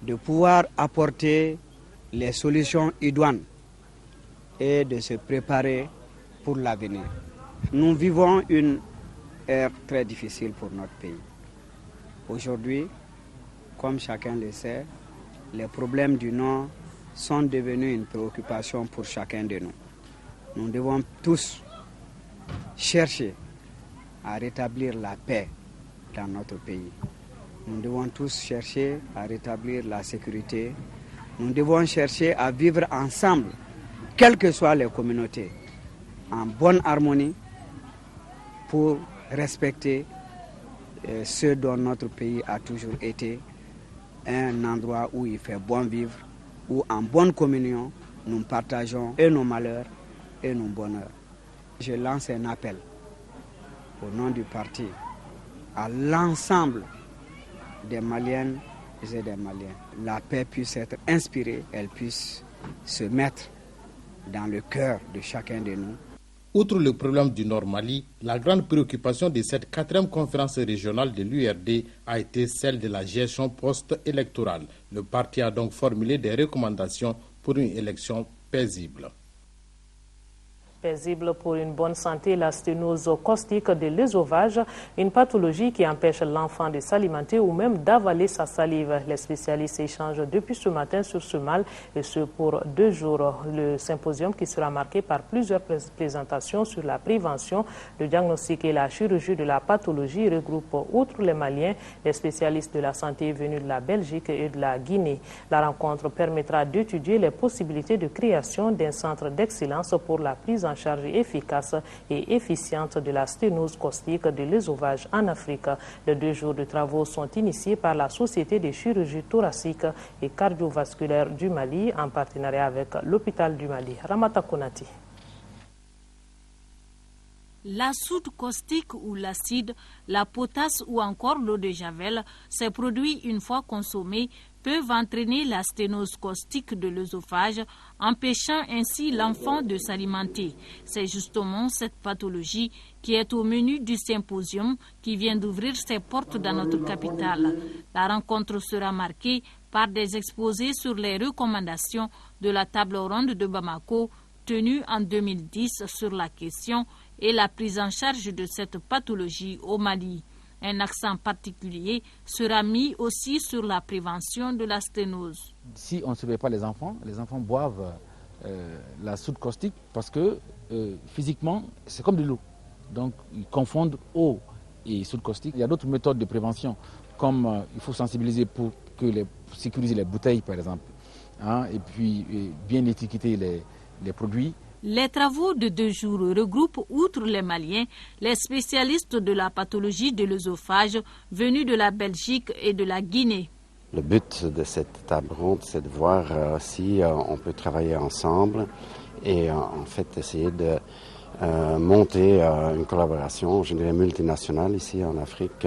Speaker 10: de pouvoir apporter les solutions idoines et de se préparer pour l'avenir. Nous vivons une ère très difficile pour notre pays. Aujourd'hui, comme chacun le sait, les problèmes du Nord sont devenus une préoccupation pour chacun de nous. Nous devons tous chercher à rétablir la paix dans notre pays. Nous devons tous chercher à rétablir la sécurité. Nous devons chercher à vivre ensemble, quelles que soient les communautés, en bonne harmonie pour respecter ce dont notre pays a toujours été, un endroit où il fait bon vivre, où en bonne communion, nous partageons et nos malheurs et nos bonheurs. Je lance un appel au nom du parti à l'ensemble des Maliennes et des Maliens. La paix puisse être inspirée, elle puisse se mettre dans le cœur de chacun de nous.
Speaker 8: Outre le problème du Nord Mali, la grande préoccupation de cette 4e conférence régionale de l'URD a été celle de la gestion post-électorale. Le parti a donc formulé des recommandations pour une élection paisible.
Speaker 1: Paisible pour une bonne santé, la sténose caustique de l'œsophage, une pathologie qui empêche l'enfant de s'alimenter ou même d'avaler sa salive. Les spécialistes échangent depuis ce matin sur ce mal et ce pour 2 jours. Le symposium qui sera marqué par plusieurs présentations sur la prévention, le diagnostic et la chirurgie de la pathologie regroupe, outre les Maliens, les spécialistes de la santé venus de la Belgique et de la Guinée. La rencontre permettra d'étudier les possibilités de création d'un centre d'excellence pour la prise en charge efficace et efficiente de la sténose caustique de l'œsophage en Afrique. Les 2 jours de travaux sont initiés par la Société de chirurgie thoracique et cardiovasculaire du Mali en partenariat avec l'hôpital du Mali. Ramata Konati.
Speaker 11: La soude caustique ou l'acide, la potasse ou encore l'eau de javel, ces produits, une fois consommés, peuvent entraîner la sténose caustique de l'œsophage, empêchant ainsi l'enfant de s'alimenter. C'est justement cette pathologie qui est au menu du symposium qui vient d'ouvrir ses portes dans notre capitale. La rencontre sera marquée par des exposés sur les recommandations de la table ronde de Bamako, tenue en 2010 sur la question et la prise en charge de cette pathologie au Mali. Un accent particulier sera mis aussi sur la prévention de la sténose.
Speaker 13: Si on ne surveille pas les enfants boivent la soude caustique parce que physiquement, c'est comme de l'eau. Donc, ils confondent eau et soude caustique. Il y a d'autres méthodes de prévention, comme il faut sensibiliser pour sécuriser les bouteilles, par exemple, hein, et puis bien étiqueter les produits.
Speaker 11: Les travaux de 2 jours regroupent, outre les Maliens, les spécialistes de la pathologie de l'œsophage venus de la Belgique et de la Guinée.
Speaker 14: Le but de cette table ronde, c'est de voir si on peut travailler ensemble et en fait essayer de monter une collaboration, je dirais multinationale ici en Afrique.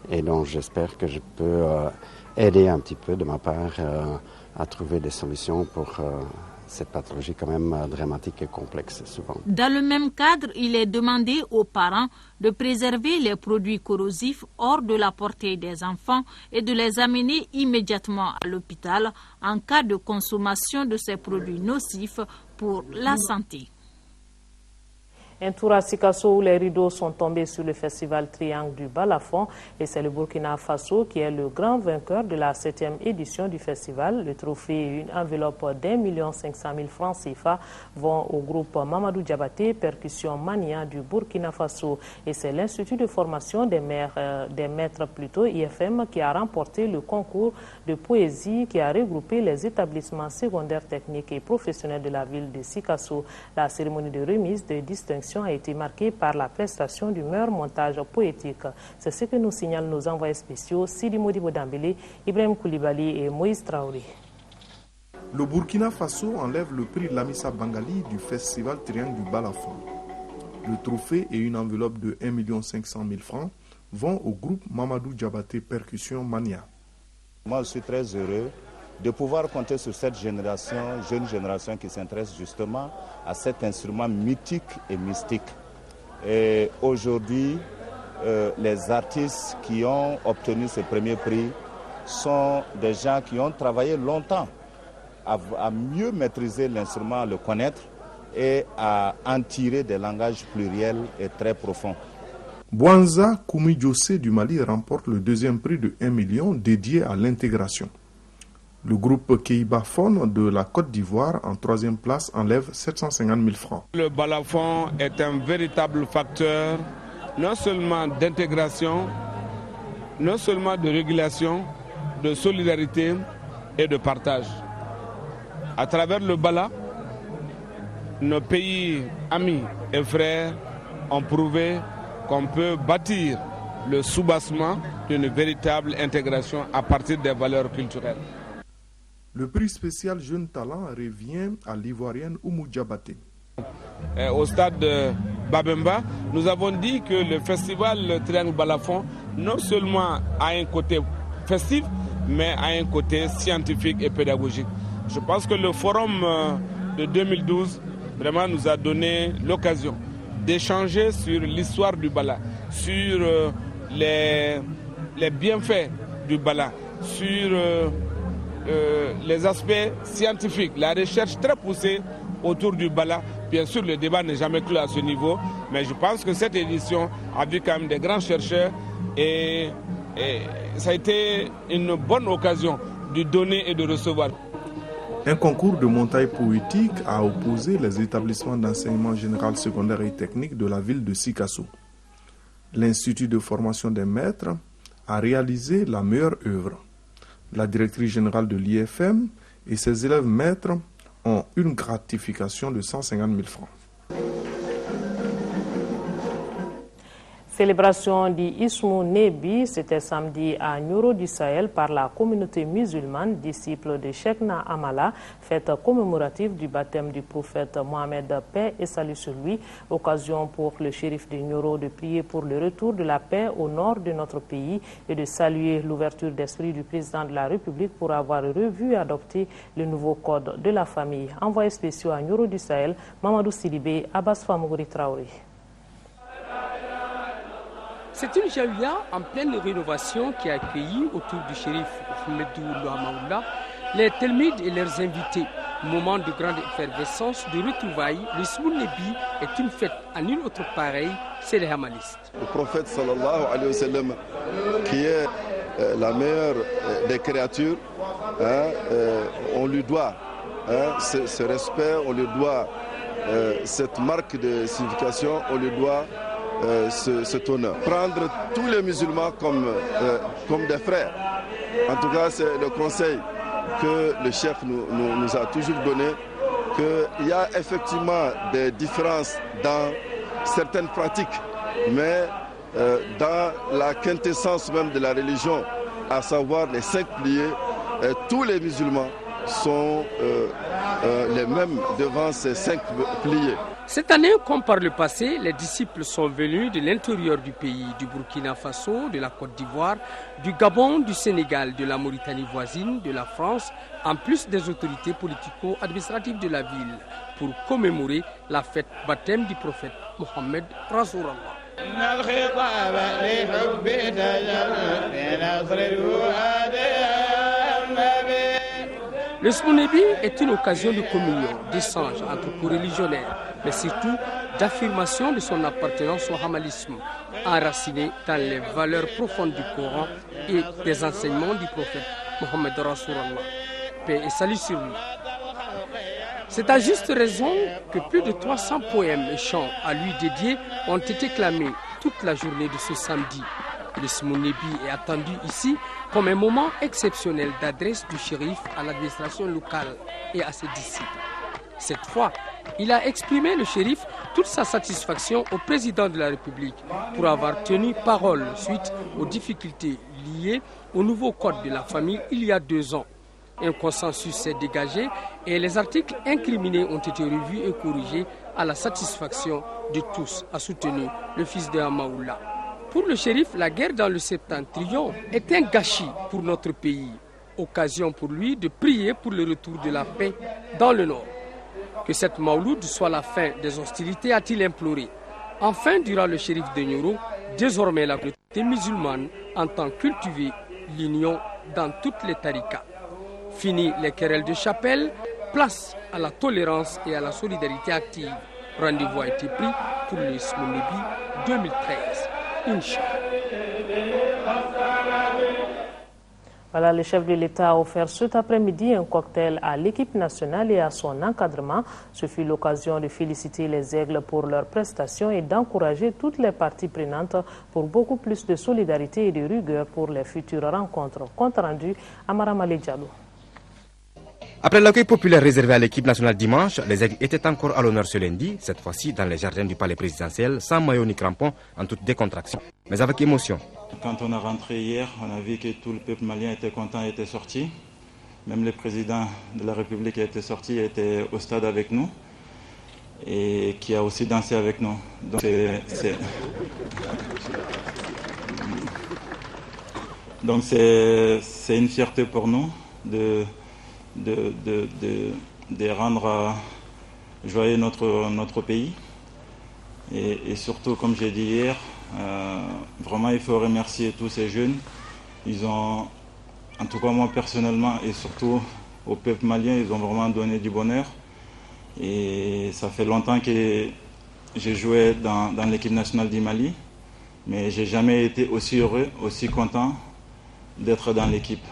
Speaker 14: Et donc j'espère que je peux aider un petit peu de ma part à trouver des solutions pour cette pathologie quand même dramatique et complexe souvent.
Speaker 11: Dans le même cadre, il est demandé aux parents de préserver les produits corrosifs hors de la portée des enfants et de les amener immédiatement à l'hôpital en cas de consommation de ces produits nocifs pour la santé.
Speaker 1: Un tour à Sikasso où les rideaux sont tombés sur le festival Triangle du Balafon et c'est le Burkina Faso qui est le grand vainqueur de la 7e édition du festival. Le trophée et une enveloppe d'1 500 000 francs CFA vont au groupe Mamadou Diabaté Percussion Mania du Burkina Faso et c'est l'Institut de formation des maîtres IFM qui a remporté le concours de poésie qui a regroupé les établissements secondaires techniques et professionnels de la ville de Sikasso. La cérémonie de remise de distinction a été marquée par la prestation du meilleur montage poétique. C'est ce que nous signalent nos envoyés spéciaux Sidi Modibo Dambélé, Ibrahim Koulibaly et Moïse Traoré.
Speaker 15: Le Burkina Faso enlève le prix Lamissa Bangali du festival Triangle du Balafon. Le trophée et une enveloppe de 1 500 000 francs vont au groupe Mamadou Diabaté Percussion Mania.
Speaker 16: Moi, je suis très heureux de pouvoir compter sur cette génération, jeune génération qui s'intéresse justement à cet instrument mythique et mystique. Et aujourd'hui, les artistes qui ont obtenu ce premier prix sont des gens qui ont travaillé longtemps à mieux maîtriser l'instrument, à le connaître et à en tirer des langages pluriels et très profonds.
Speaker 15: Bouanza Koumi Djossé du Mali remporte le 2e prix de 1 million dédié à l'intégration. Le groupe Keiba Fon de la Côte d'Ivoire, en 3e place, enlève 750 000 francs.
Speaker 18: Le balafon est un véritable facteur, non seulement d'intégration, non seulement de régulation, de solidarité et de partage. À travers le bala, nos pays amis et frères ont prouvé qu'on peut bâtir le soubassement d'une véritable intégration à partir des valeurs culturelles.
Speaker 15: Le prix spécial Jeune Talent revient à l'Ivoirienne Oumou Diabaté.
Speaker 18: Au stade de Babemba, nous avons dit que le festival Triangle Balafon non seulement a un côté festif, mais a un côté scientifique et pédagogique. Je pense que le forum de 2012 vraiment nous a donné l'occasion d'échanger sur l'histoire du bala, sur les bienfaits du bala, sur les aspects scientifiques, la recherche très poussée autour du bala Bien sûr, le débat n'est jamais clos à ce niveau, mais je pense que cette édition a vu quand même des grands chercheurs et ça a été une bonne occasion de donner et de recevoir.
Speaker 15: Un concours de montagne poétique a opposé les établissements d'enseignement général, secondaire et technique de la ville de Sikasso. L'Institut de formation des maîtres a réalisé la meilleure œuvre. La directrice générale de l'IFM et ses élèves maîtres ont une gratification de 150 000 francs.
Speaker 1: Célébration d'Ismou Nebi, c'était samedi à Nioro du Sahel par la communauté musulmane, disciple de Cheikhna Amala, fête commémorative du baptême du prophète Mohamed, paix et salut sur lui. Occasion pour le shérif de Nioro de prier pour le retour de la paix au nord de notre pays et de saluer l'ouverture d'esprit du président de la République pour avoir revu et adopté le nouveau code de la famille. Envoyé spécial à Nioro du Sahel, Mamadou Sidibé, Abbas Famouri Traoré.
Speaker 17: C'est une Jaouia en pleine rénovation qui a accueilli autour du shérif Ahmedou Lohamaoula les Telmides et leurs invités. Moment de grande effervescence, de retrouvailles, l'Ismoul Nebi est une fête à nulle autre pareille, c'est les Hamalistes.
Speaker 19: Le prophète sallallahu alayhi wa sallam, qui est la meilleure des créatures, on lui doit ce respect, on lui doit cette marque de signification, on lui doit cet honneur. Prendre tous les musulmans comme des frères. En tout cas, c'est le conseil que le chef nous a toujours donné, qu'il y a effectivement des différences dans certaines pratiques, mais dans la quintessence même de la religion, à savoir les 5 piliers, tous les musulmans sont les mêmes devant ces 5 piliers.
Speaker 17: Cette année, comme par le passé, les disciples sont venus de l'intérieur du pays, du Burkina Faso, de la Côte d'Ivoire, du Gabon, du Sénégal, de la Mauritanie voisine, de la France, en plus des autorités politico-administratives de la ville, pour commémorer la fête baptême du prophète Mohammed Rasulullah. Le Smounebi est une occasion de communion, d'échange entre co-religionnaires, mais surtout d'affirmation de son appartenance au hamalisme, enraciné dans les valeurs profondes du Coran et des enseignements du prophète Mohammed Rasulullah. Paix et salut sur lui. C'est à juste raison que plus de 300 poèmes et chants à lui dédiés ont été clamés toute la journée de ce samedi. Le Smounebi est attendu ici comme un moment exceptionnel d'adresse du shérif à l'administration locale et à ses disciples. Cette fois, il a exprimé, le shérif, toute sa satisfaction au président de la République pour avoir tenu parole suite aux difficultés liées au nouveau code de la famille il y a 2 ans. Un consensus s'est dégagé et les articles incriminés ont été revus et corrigés à la satisfaction de tous, a soutenu le fils de Amaoula. Pour le shérif, la guerre dans le septentrion est un gâchis pour notre pays. Occasion pour lui de prier pour le retour de la paix dans le nord. Que cette Mauloud soit la fin des hostilités, a-t-il imploré. Enfin, dira le shérif de Nioro, désormais la communauté musulmane entend cultiver l'union dans toutes les tarikas. Fini les querelles de chapelle, place à la tolérance et à la solidarité active. Rendez-vous a été pris pour le Smounebi 2013.
Speaker 1: Voilà, le chef de l'État a offert cet après-midi un cocktail à l'équipe nationale et à son encadrement. Ce fut l'occasion de féliciter les aigles pour leurs prestations et d'encourager toutes les parties prenantes pour beaucoup plus de solidarité et de rigueur pour les futures rencontres. Compte rendu, Amara Malé Diallo.
Speaker 20: Après l'accueil populaire réservé à l'équipe nationale dimanche, les aigles étaient encore à l'honneur ce lundi, cette fois-ci dans les jardins du palais présidentiel, sans maillot ni crampons, en toute décontraction, mais avec émotion.
Speaker 21: Quand on est rentré hier, on a vu que tout le peuple malien était content et était sorti. Même le président de la République était sorti et était au stade avec nous, et qui a aussi dansé avec nous. Donc c'est une fierté pour nous de rendre joyeux notre pays. Et surtout, comme j'ai dit hier, vraiment il faut remercier tous ces jeunes. Ils ont, en tout cas moi personnellement et surtout au peuple malien, ils ont vraiment donné du bonheur. Et ça fait longtemps que j'ai joué dans l'équipe nationale du Mali, mais je n'ai jamais été aussi heureux, aussi content d'être dans l'équipe.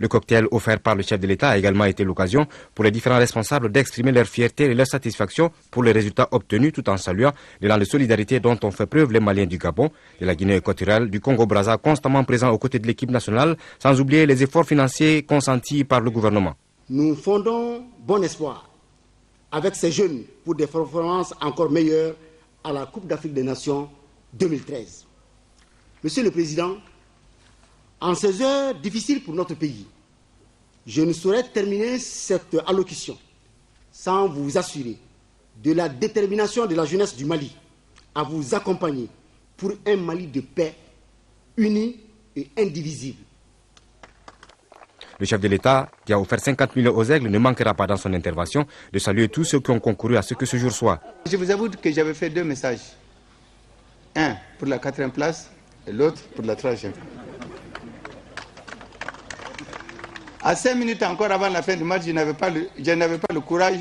Speaker 20: Le cocktail offert par le chef de l'État a également été l'occasion pour les différents responsables d'exprimer leur fierté et leur satisfaction pour les résultats obtenus, tout en saluant l'élan de solidarité dont ont fait preuve les Maliens du Gabon, de la Guinée équatoriale, du Congo-Brazza, constamment présents aux côtés de l'équipe nationale, sans oublier les efforts financiers consentis par le gouvernement.
Speaker 3: Nous fondons bon espoir avec ces jeunes pour des performances encore meilleures à la Coupe d'Afrique des Nations 2013. Monsieur le Président, en ces heures difficiles pour notre pays, je ne saurais terminer cette allocution sans vous assurer de la détermination de la jeunesse du Mali à vous accompagner pour un Mali de paix, uni et indivisible.
Speaker 20: Le chef de l'État, qui a offert 50 millions aux aigles, ne manquera pas dans son intervention de saluer tous ceux qui ont concouru à ce que ce jour soit.
Speaker 5: Je vous avoue que j'avais fait 2 messages. Un pour la 4e place et l'autre pour la 3e. À 5 minutes encore avant la fin du match, je n'avais pas le courage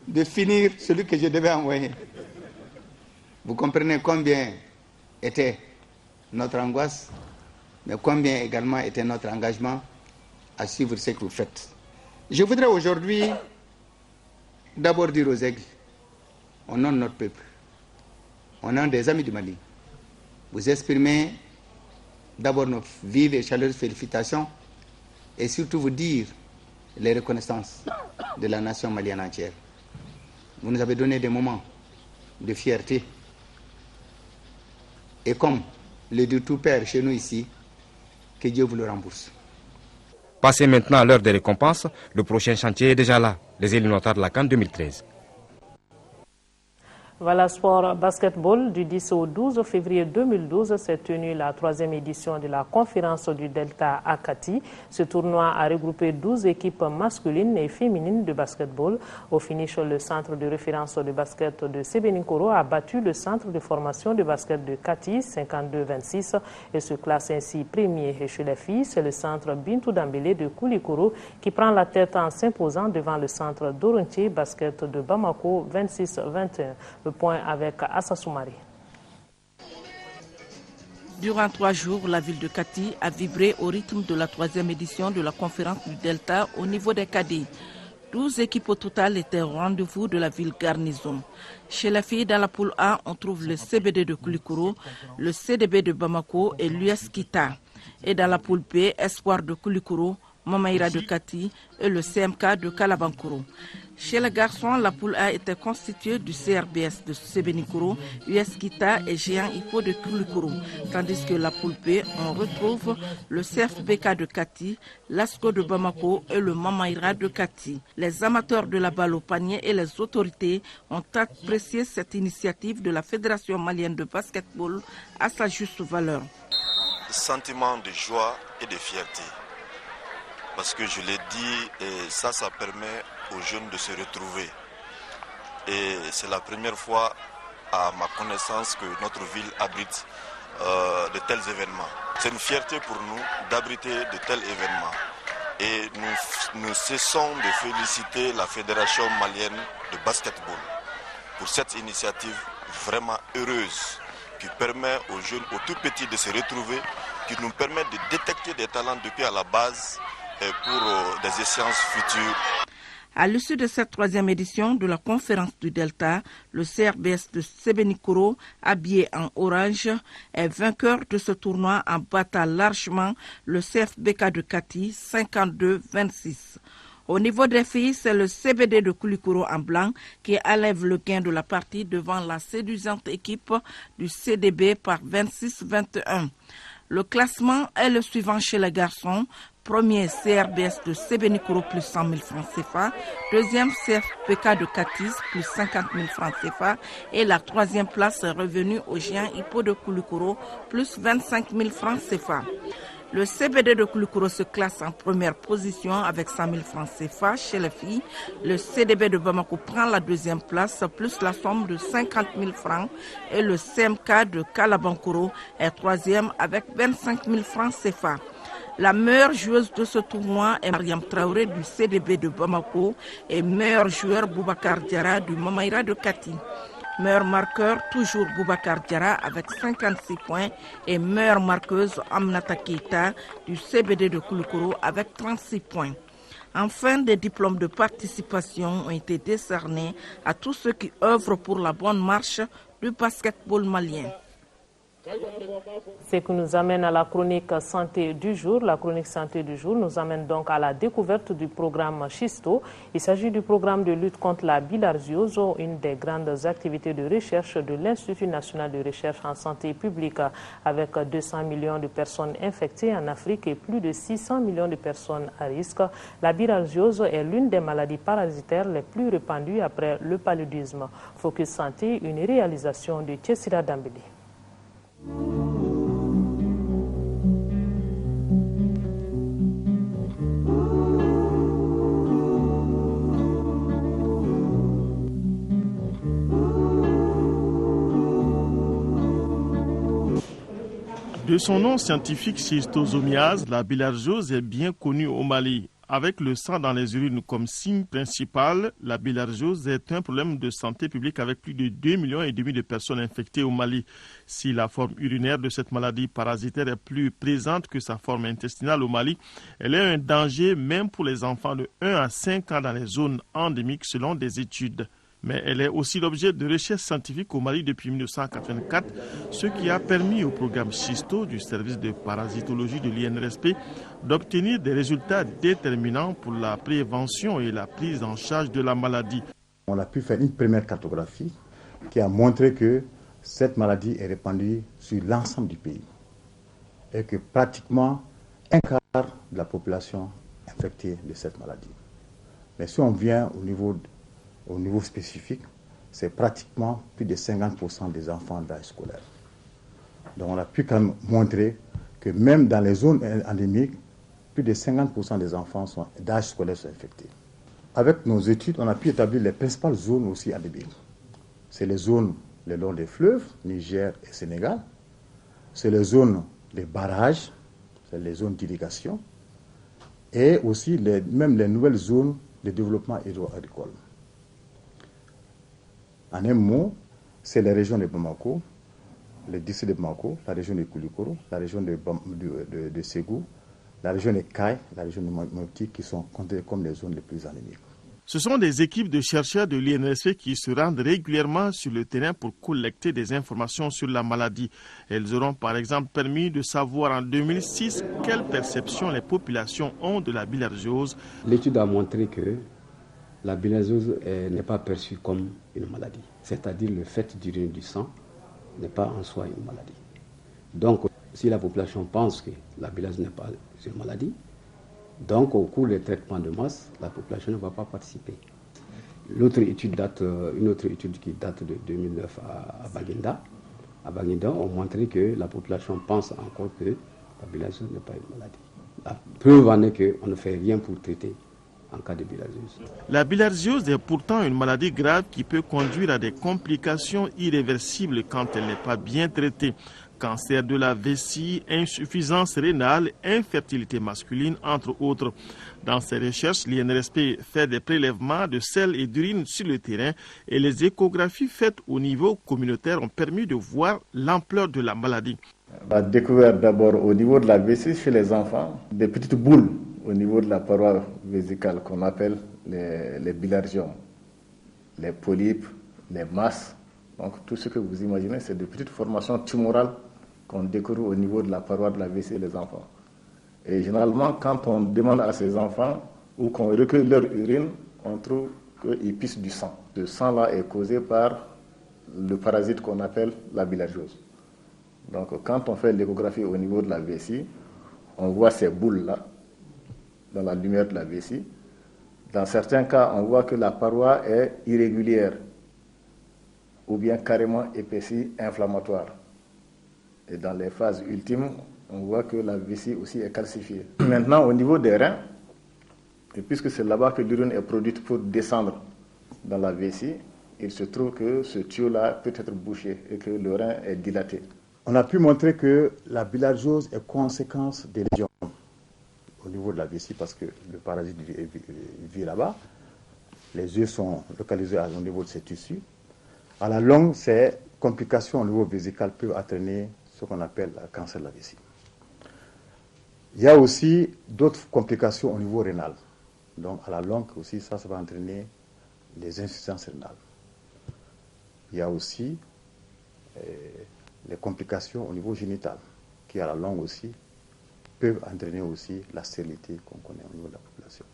Speaker 5: de finir celui que je devais envoyer. Vous comprenez combien était notre angoisse, mais combien également était notre engagement à suivre ce que vous faites. Je voudrais aujourd'hui d'abord dire aux aigles, au nom de notre peuple, au nom des amis du Mali, vous exprimer d'abord nos vives et chaleureuses félicitations et surtout vous dire les reconnaissances de la nation malienne entière. Vous nous avez donné des moments de fierté et comme le dit tout père chez nous ici, que Dieu vous le rembourse.
Speaker 20: Passé maintenant à l'heure des récompenses, le prochain chantier est déjà là, les éliminatoires de la CAN 2013.
Speaker 1: Voilà, sport basketball, du 10 au 12 février 2012 s'est tenue la 3e édition de la conférence du Delta à Kati. Ce tournoi a regroupé 12 équipes masculines et féminines de basketball. Au finish, le centre de référence de basket de Sebeninkoro a battu le centre de formation de basket de Kati 52-26 et se classe ainsi premier. Et chez les filles, c'est le centre Bintou Dambélé de Koulikoro qui prend la tête en s'imposant devant le centre Dorontier basket de Bamako 26-21. Le point avec Assa Soumari.
Speaker 12: Durant 3 jours, la ville de Kati a vibré au rythme de la 3e édition de la conférence du Delta au niveau des cadets. 12 équipes au total étaient au rendez-vous de la ville garnison. Chez les filles, dans la poule A, on trouve le CBD de Koulikoro, le CDB de Bamako et l'US Kita. Et dans la poule B, Espoir de Koulikoro, Mamaïra de Kati et le CMK de Kalabankoro. Chez les garçons, la poule A était constituée du CRBS de Sebeninkoro, US Kita et Géant Hippo de Koulikoro. Tandis que la poule B, on retrouve le CFBK de Kati, l'ASCO de Bamako et le Mamaïra de Kati. Les amateurs de la balle au panier et les autorités ont apprécié cette initiative de la Fédération malienne de basketball à sa juste valeur.
Speaker 22: Sentiment de joie et de fierté. Parce que je l'ai dit, ça permet aux jeunes de se retrouver. Et c'est la première fois à ma connaissance que notre ville abrite de tels événements. C'est une fierté pour nous d'abriter de tels événements. Et nous cessons de féliciter la Fédération malienne de basketball pour cette initiative vraiment heureuse qui permet aux jeunes, aux tout petits de se retrouver, qui nous permet de détecter des talents depuis à la base et pour des échéances futures.
Speaker 12: À l'issue de cette 3e édition de la conférence du Delta, le CRBS de Sebeninkoro, habillé en orange, est vainqueur de ce tournoi en battant largement le CFBK de Kati 52-26. Au niveau des filles, c'est le CBD de Koulikoro en blanc qui enlève le gain de la partie devant la séduisante équipe du CDB par 26-21. Le classement est le suivant chez les garçons. Premier CRBS de Sebeninkoro plus 100 000 francs CFA. Deuxième CFPK de Katis plus 50 000 francs CFA. Et la 3e place est revenue au Géant Hippo de Koulikoro plus 25 000 francs CFA. Le CBD de Koulikoro se classe en première position avec 100 000 francs CFA chez les filles. Le CDB de Bamako prend la 2e place plus la somme de 50 000 francs. Et le CMK de Kalabankoro est 3e avec 25 000 francs CFA. La meilleure joueuse de ce tournoi est Mariam Traoré du CDB de Bamako et meilleur joueur Boubacar Diarra du Mamaïra de Kati. Meilleur marqueur, toujours Boubacar Diarra avec 56 points et meilleure marqueuse Aminata Keita du CBD de Koulikoro avec 36 points. Enfin, des diplômes de participation ont été décernés à tous ceux qui œuvrent pour la bonne marche du basketball malien.
Speaker 1: Ce qui nous amène à la chronique santé du jour. La chronique santé du jour nous amène donc à la découverte du programme Schisto. Il s'agit du programme de lutte contre la bilharziose, une des grandes activités de recherche de l'Institut national de recherche en santé publique. Avec 200 millions de personnes infectées en Afrique et plus de 600 millions de personnes à risque, la bilharziose est l'une des maladies parasitaires les plus répandues après le paludisme. Focus Santé, une réalisation de Tchessira Dambélé.
Speaker 15: De son nom scientifique schistosomiase, la bilharziose est bien connue au Mali. Avec le sang dans les urines comme signe principal, la bilharziose est un problème de santé publique avec plus de 2,5 millions de personnes infectées au Mali. Si la forme urinaire de cette maladie parasitaire est plus présente que sa forme intestinale au Mali, elle est un danger même pour les enfants de 1 à 5 ans dans les zones endémiques selon des études. Mais elle est aussi l'objet de recherches scientifiques au Mali depuis 1984, ce qui a permis au programme Schisto du service de parasitologie de l'INRSP d'obtenir des résultats déterminants pour la prévention et la prise en charge de la maladie.
Speaker 4: On a pu faire une première cartographie qui a montré que cette maladie est répandue sur l'ensemble du pays et que pratiquement un quart de la population est infectée de cette maladie. Mais si on vient au niveau spécifique, c'est pratiquement plus de 50% des enfants d'âge scolaire. Donc on a pu quand même montrer que même dans les zones endémiques, plus de 50% des enfants d'âge scolaire sont infectés. Avec nos études, on a pu établir les principales zones aussi endémiques. C'est les zones le long des fleuves, Niger et Sénégal. C'est les zones des barrages, c'est les zones d'irrigation. Et aussi même les nouvelles zones de développement hydro-agricole. En un mot, c'est les régions de Bamako, le district de Bamako, la région de Koulikoro, la région de Ségou, la région de Kaye, la région de Mopti qui sont comptées comme les zones les plus endémiques.
Speaker 15: Ce sont des équipes de chercheurs de l'INRSP qui se rendent régulièrement sur le terrain pour collecter des informations sur la maladie. Elles auront par exemple permis de savoir en 2006 quelle perception les populations ont de la bilharziose.
Speaker 6: L'étude a montré que la bilharziose n'est pas perçue comme une maladie. C'est-à-dire le fait d'uriner du sang n'est pas en soi une maladie. Donc, si la population pense que la bilharziose n'est pas une maladie, donc au cours des traitements de masse, la population ne va pas participer. Une autre étude qui date de 2009 à Baguinda. À Baguinda, on montrait que la population pense encore que la bilharziose n'est pas une maladie. La preuve en est qu'on ne fait rien pour traiter en cas de bilharziose.
Speaker 15: La bilharziose est pourtant une maladie grave qui peut conduire à des complications irréversibles quand elle n'est pas bien traitée. Cancer de la vessie, insuffisance rénale, infertilité masculine, entre autres. Dans ses recherches, l'INRSP fait des prélèvements de sel et d'urine sur le terrain et les échographies faites au niveau communautaire ont permis de voir l'ampleur de la maladie.
Speaker 23: On a découvert d'abord au niveau de la vessie chez les enfants des petites boules au niveau de la paroi vésicale qu'on appelle les bilharziomes, les polypes, les masses. Donc tout ce que vous imaginez, c'est des petites formations tumorales qu'on découvre au niveau de la paroi de la vessie et les enfants. Et généralement, quand on demande à ces enfants ou qu'on recueille leur urine, on trouve qu'ils pissent du sang. Ce sang-là est causé par le parasite qu'on appelle la bilharziose. Donc quand on fait l'échographie au niveau de la vessie, on voit ces boules-là dans la lumière de la vessie. Dans certains cas, on voit que la paroi est irrégulière ou bien carrément épaissie, inflammatoire. Et dans les phases ultimes, on voit que la vessie aussi est calcifiée. Maintenant, au niveau des reins, et puisque c'est là-bas que l'urine est produite pour descendre dans la vessie, il se trouve que ce tuyau-là peut être bouché et que le rein est dilaté.
Speaker 4: On a pu montrer que la bilharziose est conséquence des lésions. vessie parce que le parasite vit là-bas. Les yeux sont localisés au niveau de ces tissus. À la longue, ces complications au niveau vésical peuvent entraîner ce qu'on appelle le cancer de la vessie. Il y a aussi d'autres complications au niveau rénal. Donc à la longue aussi, ça va entraîner les insuffisances rénales. Il y a aussi les complications au niveau génital, qui à la longue aussi peuvent entraîner aussi la stérilité qu'on connaît au niveau de la population.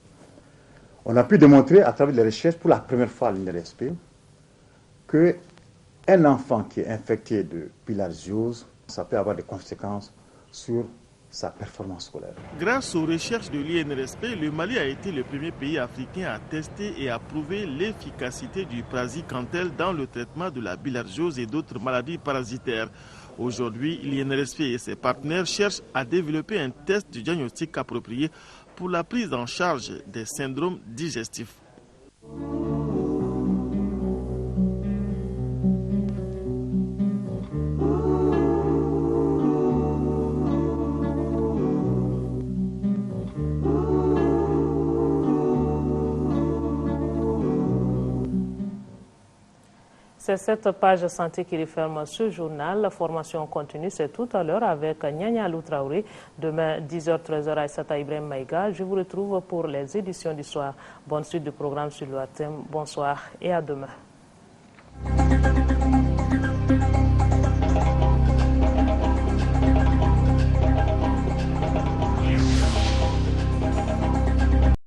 Speaker 4: On a pu démontrer à travers les recherches pour la première fois à l'INRSP qu'un enfant qui est infecté de bilharziose, ça peut avoir des conséquences sur sa performance scolaire.
Speaker 2: Grâce aux recherches de l'INRSP, le Mali a été le premier pays africain à tester et à prouver l'efficacité du praziquantel dans le traitement de la bilharziose et d'autres maladies parasitaires. Aujourd'hui, l'INRSP et ses partenaires cherchent à développer un test de diagnostic approprié pour la prise en charge des syndromes digestifs.
Speaker 1: C'est cette page santé qui referme ce journal. La formation continue, c'est tout à l'heure avec Nyanya Loutraouri. Demain, 10h-13h, Aïssata Ibrahim Maïga. Je vous retrouve pour les éditions du soir. Bonne suite du programme sur le thème. Bonsoir et à demain.